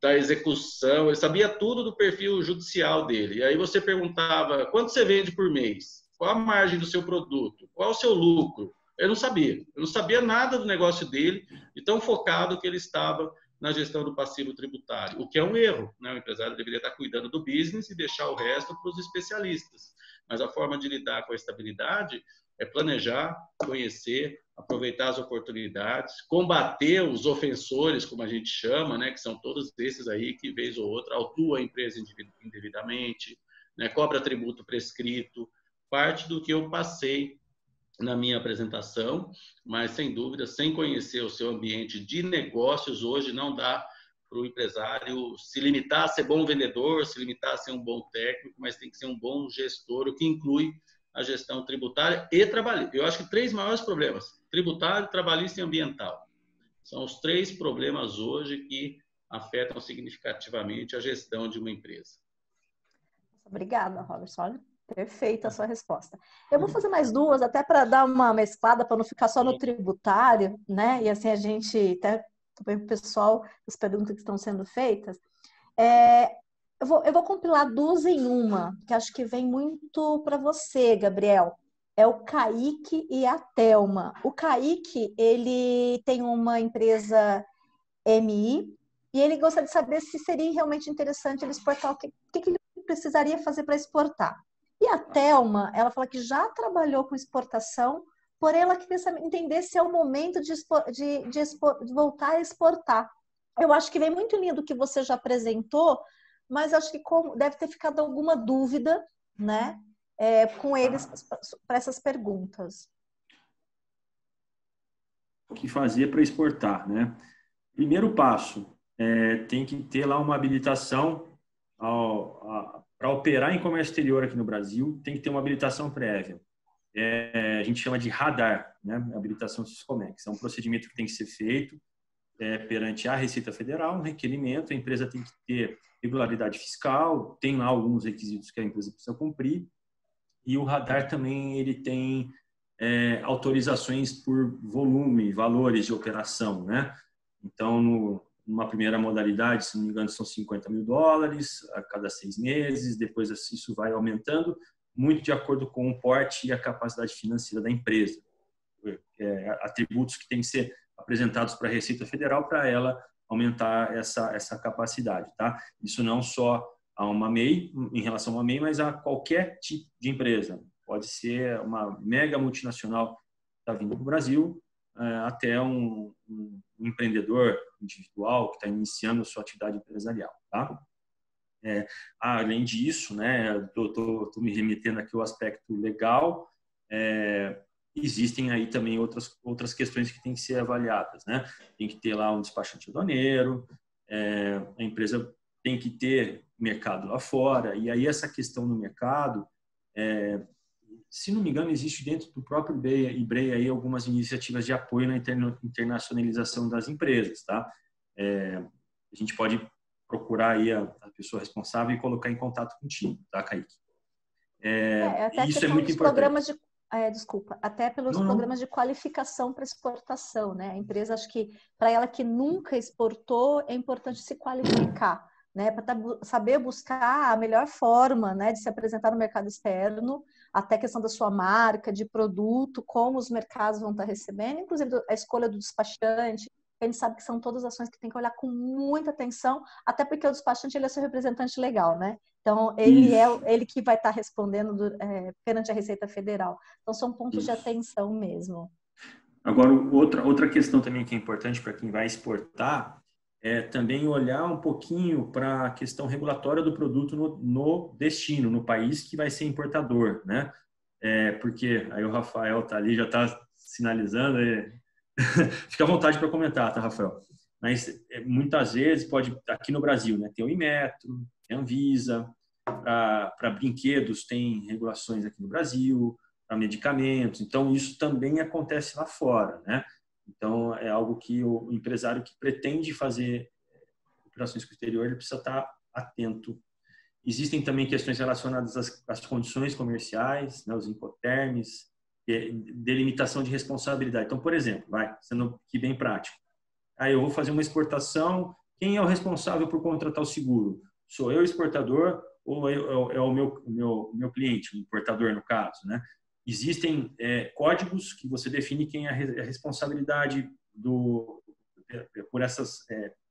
da execução, ele sabia tudo do perfil judicial dele. E aí você perguntava, quanto você vende por mês? Qual a margem do seu produto? Qual o seu lucro? Eu não sabia nada do negócio dele, de tão focado que ele estava na gestão do passivo tributário, o que é um erro, né? O empresário deveria estar cuidando do business e deixar o resto para os especialistas. Mas a forma de lidar com a estabilidade é planejar, conhecer, aproveitar as oportunidades, combater os ofensores, como a gente chama, né? Que são todos esses aí que, vez ou outra, autua a empresa indevidamente, né? Cobra tributo prescrito, parte do que eu passei na minha apresentação, mas sem dúvida, sem conhecer o seu ambiente de negócios, hoje não dá para o empresário se limitar a ser bom vendedor, se limitar a ser um bom técnico, mas tem que ser um bom gestor, o que inclui a gestão tributária e trabalhista. Eu acho que 3 maiores problemas: tributário, trabalhista e ambiental. São os 3 problemas hoje que afetam significativamente a gestão de uma empresa.
Obrigada, Robertson. Perfeita a sua resposta. Eu vou fazer mais 2, até para dar uma mesclada, para não ficar só no tributário, né? E assim a gente, até também o pessoal, as perguntas que estão sendo feitas. Eu vou compilar 2 em uma, que acho que vem muito para você, Gabriel. É o Kaique e a Thelma. O Kaique, ele tem uma empresa MI e ele gostaria de saber se seria realmente interessante ele exportar, o que ele precisaria fazer para exportar. E a Thelma, ela fala que já trabalhou com exportação, porém ela queria entender se é o momento de voltar a exportar. Eu acho que vem muito lindo o que você já apresentou, mas acho que deve ter ficado alguma dúvida, né, com eles para essas perguntas.
O que fazer para exportar, né? Primeiro passo, tem que ter lá uma habilitação para operar em comércio exterior aqui no Brasil, tem que ter uma habilitação prévia. A gente chama de radar, né? Habilitação Siscomex. É um procedimento que tem que ser feito perante a Receita Federal, um requerimento. A empresa tem que ter regularidade fiscal, tem lá alguns requisitos que a empresa precisa cumprir. E o radar também ele tem autorizações por volume, valores de operação, né? Então, numa primeira modalidade, se não me engano, são $50 mil a cada 6 meses. Depois, isso vai aumentando, muito de acordo com o porte e a capacidade financeira da empresa. Atributos que têm que ser apresentados para a Receita Federal para ela aumentar essa capacidade, tá? Isso não só a uma MEI, em relação a uma MEI, mas a qualquer tipo de empresa. Pode ser uma mega multinacional que está vindo para o Brasil, até um empreendedor individual que está iniciando sua atividade empresarial, tá? Além disso, né, estou me remetendo aqui ao aspecto legal, existem aí também outras questões que têm que ser avaliadas, né? Tem que ter lá um despachante aduaneiro, a empresa tem que ter mercado lá fora, e aí essa questão no mercado se não me engano, existe dentro do próprio IBREI aí algumas iniciativas de apoio na internacionalização das empresas, tá? A gente pode procurar aí a pessoa responsável e colocar em contato contigo, tá, Kaique?
Até
isso é muito importante.
Até pelos programas de qualificação para exportação, né? A empresa, acho que para ela que nunca exportou, é importante se qualificar, né? Para saber buscar a melhor forma, né, de se apresentar no mercado externo, até a questão da sua marca, de produto, como os mercados vão estar recebendo, inclusive a escolha do despachante. A gente sabe que são todas ações que tem que olhar com muita atenção, até porque o despachante ele é seu representante legal, né? Então, ele que vai estar respondendo perante a Receita Federal. Então, são pontos de atenção mesmo.
Agora, outra questão também que é importante para quem vai exportar é também olhar um pouquinho para a questão regulatória do produto no destino, no país que vai ser importador, né? Porque aí o Rafael tá ali, já está sinalizando, fica à vontade para comentar, tá, Rafael? Mas muitas vezes pode, aqui no Brasil, né, tem o Inmetro, tem a Anvisa, para brinquedos tem regulações aqui no Brasil, para medicamentos, então isso também acontece lá fora, né? Então é algo que o empresário que pretende fazer operações com o exterior, ele precisa estar atento. Existem também questões relacionadas às condições comerciais, né, os incoterms, delimitação de responsabilidade. Então, por exemplo, sendo aqui bem prático, aí eu vou fazer uma exportação, quem é o responsável por contratar o seguro? Sou eu, exportador, ou é o meu cliente, o importador, no caso, né? Existem códigos que você define quem é a responsabilidade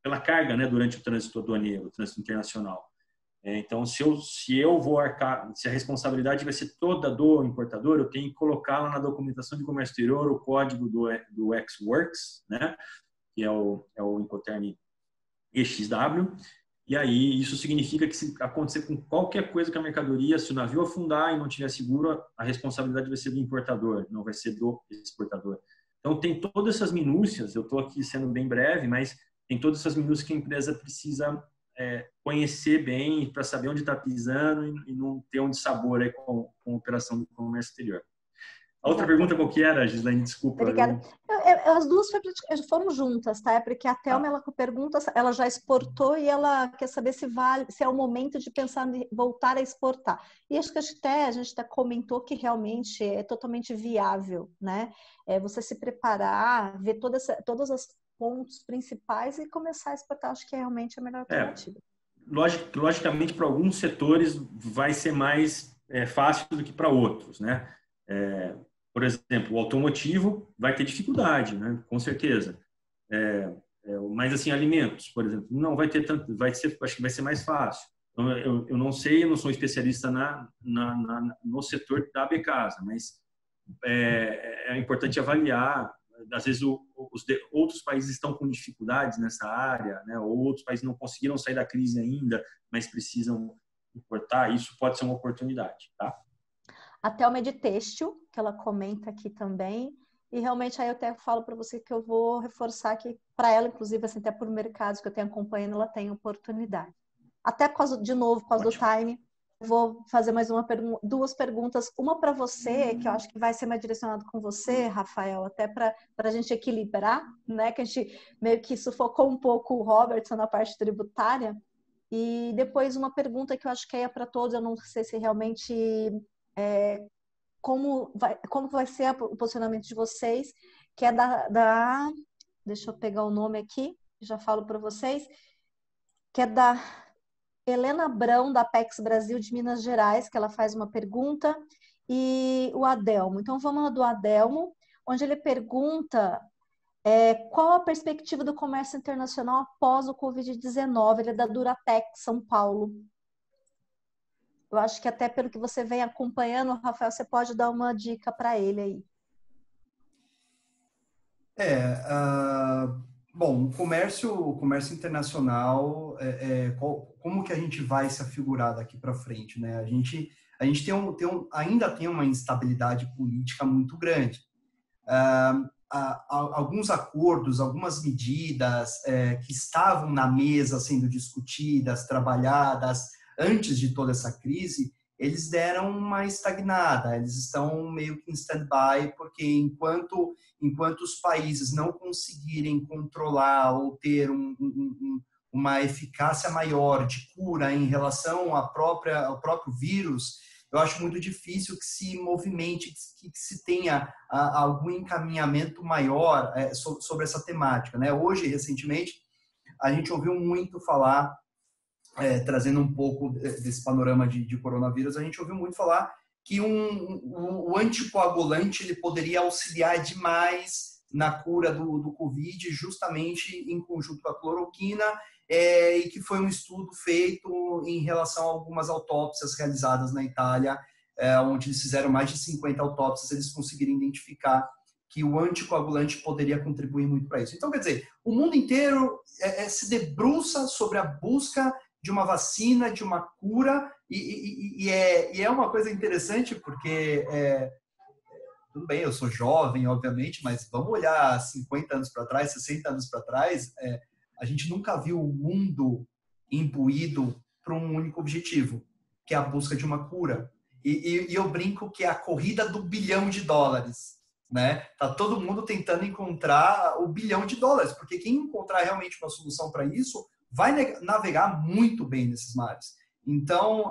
pela carga, né, durante o trânsito aduaneiro, o trânsito internacional. Então, se eu vou arcar, se a responsabilidade vai ser toda do importador, eu tenho que colocar lá na documentação de comércio exterior o código do Ex-Works, né, que é o Incoterm EXW. E aí, isso significa que se acontecer com qualquer coisa com a mercadoria, se o navio afundar e não tiver seguro, a responsabilidade vai ser do importador, não vai ser do exportador. Então, tem todas essas minúcias, eu estou aqui sendo bem breve, mas tem todas essas minúcias que a empresa precisa conhecer bem para saber onde está pisando e não ter um dissabor aí com a operação do comércio exterior. A outra pergunta qual que era, Gislaine? Desculpa.
Obrigada. As duas foram juntas, tá? Porque a Thelma, ela pergunta, ela já exportou e ela quer saber se é o momento de pensar em voltar a exportar. E acho que a gente até comentou que realmente é totalmente viável, né? Você se preparar, ver todos os pontos principais e começar a exportar, acho que é realmente a melhor alternativa.
Logicamente, para alguns setores vai ser mais fácil do que para outros, né? Por exemplo, o automotivo vai ter dificuldade, né? Com certeza. Mas assim, alimentos, por exemplo, não vai ter tanto, acho que vai ser mais fácil. Eu não sei, eu não sou especialista no setor da Becasa, mas é importante avaliar. Às vezes outros países estão com dificuldades nessa área, né? Ou outros países não conseguiram sair da crise ainda, mas precisam importar. Isso pode ser uma oportunidade, tá?
A Thelma é de têxtil, que ela comenta aqui também, e realmente aí eu até falo para você que eu vou reforçar que para ela, inclusive, assim, até por mercados que eu tenho acompanhando, ela tem oportunidade. Até por causa do time, eu vou fazer mais duas perguntas, uma para você, que eu acho que vai ser mais direcionado com você, Rafael, até para a gente equilibrar, né, que a gente meio que sufocou um pouco o Robertson na parte tributária, e depois uma pergunta que eu acho que é para todos, eu não sei se realmente como vai ser o posicionamento de vocês, que é deixa eu pegar o nome aqui, já falo para vocês, que é da Helena Brão, da Apex Brasil de Minas Gerais, que ela faz uma pergunta, e o Adelmo. Então, vamos lá do Adelmo, onde ele pergunta qual a perspectiva do comércio internacional após o Covid-19, ele é da Duratec, São Paulo. Eu acho que até pelo que você vem acompanhando, Rafael, você pode dar uma dica para ele aí.
Bom, o comércio internacional, como que a gente vai se afigurar daqui para frente, né? A gente ainda tem uma instabilidade política muito grande. Alguns acordos, algumas medidas que estavam na mesa sendo discutidas, trabalhadas, antes de toda essa crise, eles deram uma estagnada, eles estão meio que em stand-by, porque enquanto os países não conseguirem controlar ou ter uma eficácia maior de cura em relação ao próprio vírus, eu acho muito difícil que se movimente, que se tenha algum encaminhamento maior sobre essa temática, né? Hoje, recentemente, a gente ouviu muito falar, trazendo um pouco desse panorama de coronavírus, a gente ouviu muito falar que o anticoagulante ele poderia auxiliar demais na cura do Covid, justamente em conjunto com a cloroquina, e que foi um estudo feito em relação a algumas autópsias realizadas na Itália, onde eles fizeram mais de 50 autópsias, eles conseguiram identificar que o anticoagulante poderia contribuir muito para isso. Então, quer dizer, o mundo inteiro se debruça sobre a busca de uma vacina, de uma cura, e é uma coisa interessante porque, tudo bem, eu sou jovem, obviamente, mas vamos olhar 50 anos para trás, 60 anos para trás, a gente nunca viu o mundo imbuído para um único objetivo, que é a busca de uma cura. E eu brinco que é a corrida do bilhão de dólares, né? Tá todo mundo tentando encontrar o bilhão de dólares, porque quem encontrar realmente uma solução para isso vai navegar muito bem nesses mares. Então,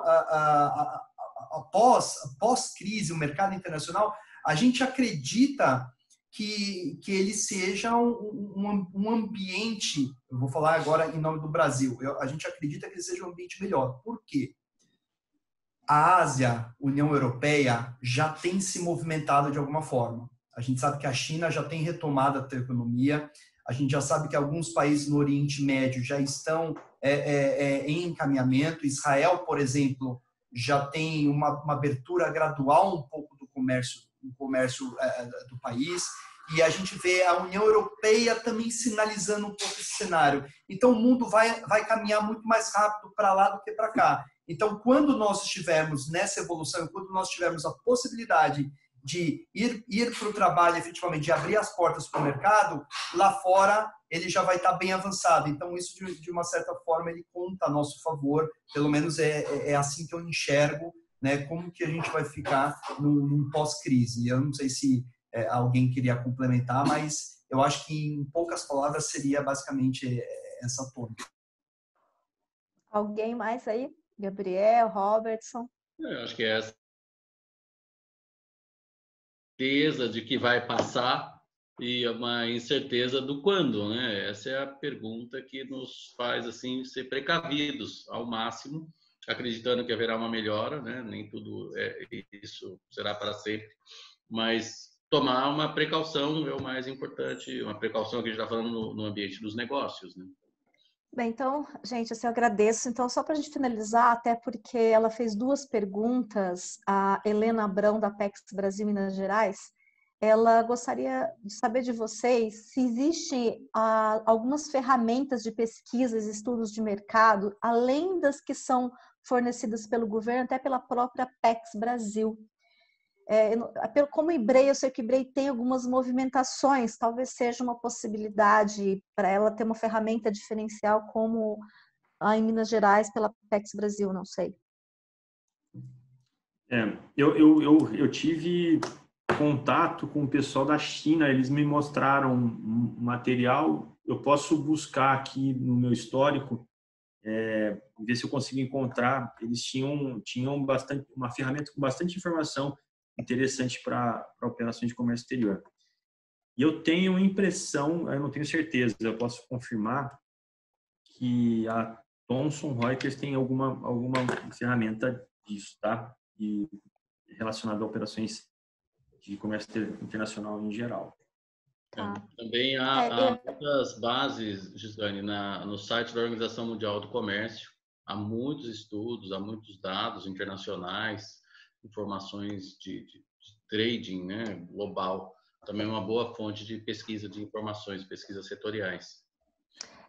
após crise, o mercado internacional, a gente acredita que ele seja um ambiente, eu vou falar agora em nome do Brasil, a gente acredita que ele seja um ambiente melhor. Por quê? A Ásia, União Europeia, já tem se movimentado de alguma forma. A gente sabe que a China já tem retomado a sua economia, a gente já sabe que alguns países no Oriente Médio já estão em encaminhamento. Israel, por exemplo, já tem uma abertura gradual um pouco do comércio do país. E a gente vê a União Europeia também sinalizando um pouco esse cenário. Então, o mundo vai caminhar muito mais rápido para lá do que para cá. Então, quando nós estivermos nessa evolução, quando nós tivermos a possibilidade de ir para o trabalho, efetivamente, de abrir as portas para o mercado, lá fora ele já vai estar bem avançado. Então, isso, de uma certa forma, ele conta a nosso favor. Pelo menos é assim que eu enxergo, né, como que a gente vai ficar num pós-crise. Eu não sei se alguém queria complementar, mas eu acho que, em poucas palavras, seria basicamente essa tônica.
Alguém mais aí? Gabriel, Robertson?
Eu acho que é essa certeza de que vai passar e uma incerteza do quando, né? Essa é a pergunta que nos faz assim ser precavidos ao máximo, acreditando que haverá uma melhora, né? Nem tudo isso será para sempre, mas tomar uma precaução é o mais importante, uma precaução que a gente está falando no ambiente dos negócios, né?
Bem, então, gente, assim, eu agradeço. Então, só para a gente finalizar, até porque ela fez duas perguntas, a Helena Abrão, da Apex Brasil Minas Gerais, ela gostaria de saber de vocês se existem algumas ferramentas de pesquisas, estudos de mercado, além das que são fornecidas pelo governo, até pela própria Apex Brasil. Como IBREI, eu sei que IBREI tem algumas movimentações, talvez seja uma possibilidade para ela ter uma ferramenta diferencial como a em Minas Gerais pela Apex Brasil, não sei.
Eu tive contato com o pessoal da China, eles me mostraram um material, eu posso buscar aqui no meu histórico, ver se eu consigo encontrar. Eles tinham bastante, uma ferramenta com bastante informação interessante para operações de comércio exterior. E eu tenho impressão, eu não tenho certeza, eu posso confirmar que a Thomson Reuters tem alguma ferramenta disso, tá? E relacionada a operações de comércio internacional em geral.
Tá.
Também há muitas bases, Gislaine, no site da Organização Mundial do Comércio. Há muitos estudos, há muitos dados internacionais, informações de trading, né, global. Também é uma boa fonte de pesquisa de informações, pesquisas setoriais.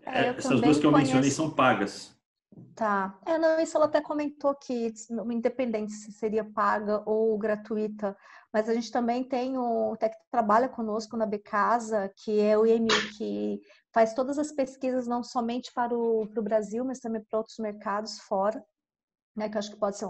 Essas duas que eu mencionei são pagas.
Tá. Não, isso ela até comentou que, independente se seria paga ou gratuita, mas a gente também tem até que trabalha conosco na Becasa, que é o IMU, que faz todas as pesquisas não somente para o Brasil, mas também para outros mercados fora, né, que eu acho que pode ser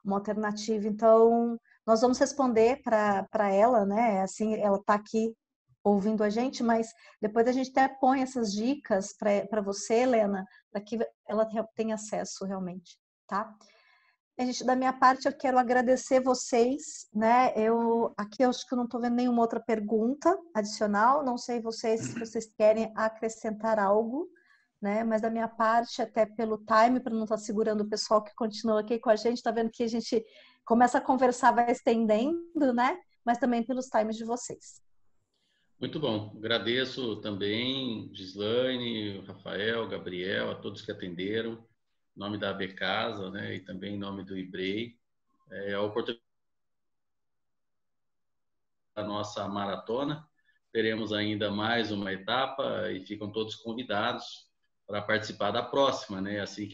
uma alternativa. Então, nós vamos responder para ela, né? Assim, ela está aqui ouvindo a gente, mas depois a gente até põe essas dicas para você, Helena, para que ela tenha acesso realmente, tá? Gente, da minha parte, eu quero agradecer vocês, né? Aqui eu acho que eu não estou vendo nenhuma outra pergunta adicional, não sei se vocês querem acrescentar algo, né? Mas da minha parte, até pelo time, para não estar segurando o pessoal que continua aqui com a gente, tá vendo que a gente começa a conversar, vai estendendo, né? Mas também pelos times de vocês.
Muito bom. Agradeço também, Gislaine, Rafael, Gabriel, a todos que atenderam, em nome da AB Casa, né, e também em nome do IBREI. A oportunidade da nossa maratona. Teremos ainda mais uma etapa e ficam todos convidados para participar da próxima, né? Assim,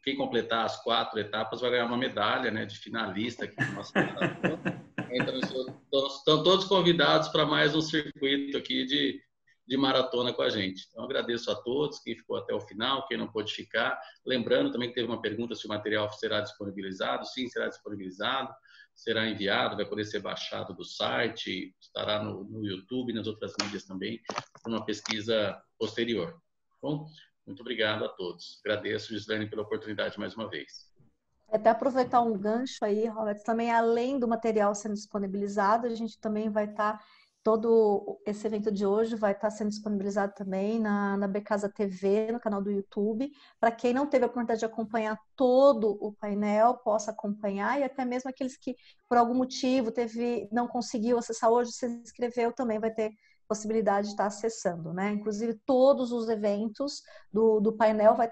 quem completar as 4 etapas vai ganhar uma medalha, né, de finalista aqui na nossa maratona. Então, estão todos convidados para mais um circuito aqui de maratona com a gente. Então, agradeço a todos, quem ficou até o final, quem não pôde ficar. Lembrando também que teve uma pergunta se o material será disponibilizado. Sim, será disponibilizado, será enviado, vai poder ser baixado do site, estará no YouTube e nas outras mídias também, para uma pesquisa posterior. Bom, muito obrigado a todos. Agradeço, Gislaine, pela oportunidade mais uma vez.
Até aproveitar um gancho aí, Roberto, também além do material sendo disponibilizado, a gente também vai estar, todo esse evento de hoje vai estar sendo disponibilizado também na Becasa TV, no canal do YouTube, para quem não teve a oportunidade de acompanhar todo o painel, possa acompanhar, e até mesmo aqueles que, por algum motivo, não conseguiu acessar hoje, se inscreveu, também vai ter possibilidade de estar acessando, né? Inclusive, todos os eventos do painel vai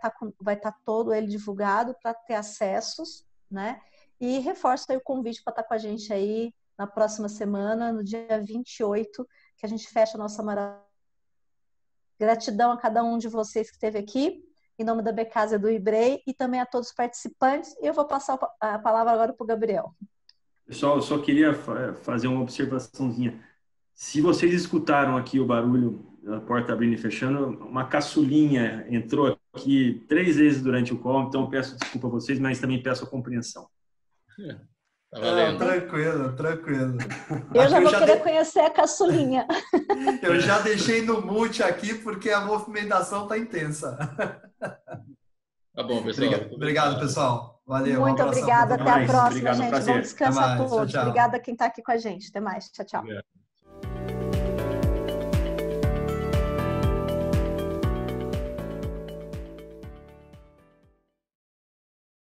estar todo ele divulgado para ter acessos, né? E reforço aí o convite para estar com a gente aí na próxima semana, no dia 28, que a gente fecha a nossa maratona. Gratidão a cada um de vocês que esteve aqui, em nome da Becasa e do IBREI, e também a todos os participantes. E eu vou passar a palavra agora para o Gabriel.
Pessoal, eu só queria fazer uma observaçãozinha. Se vocês escutaram aqui o barulho da porta abrindo e fechando, uma caçulinha entrou aqui 3 vezes durante o call, então peço desculpa a vocês, mas também peço a compreensão.
Tá valendo.
Tranquilo.
Eu já vou querer conhecer a caçulinha.
Eu já deixei no mute aqui porque a movimentação tá intensa.
Tá bom, pessoal.
Obrigado, pessoal. Valeu.
Muito obrigada. Até a próxima, gente. Bom descanso a todos.
Tchau, tchau.
Obrigada a quem está aqui com a gente. Até mais. Tchau, tchau.
Obrigado.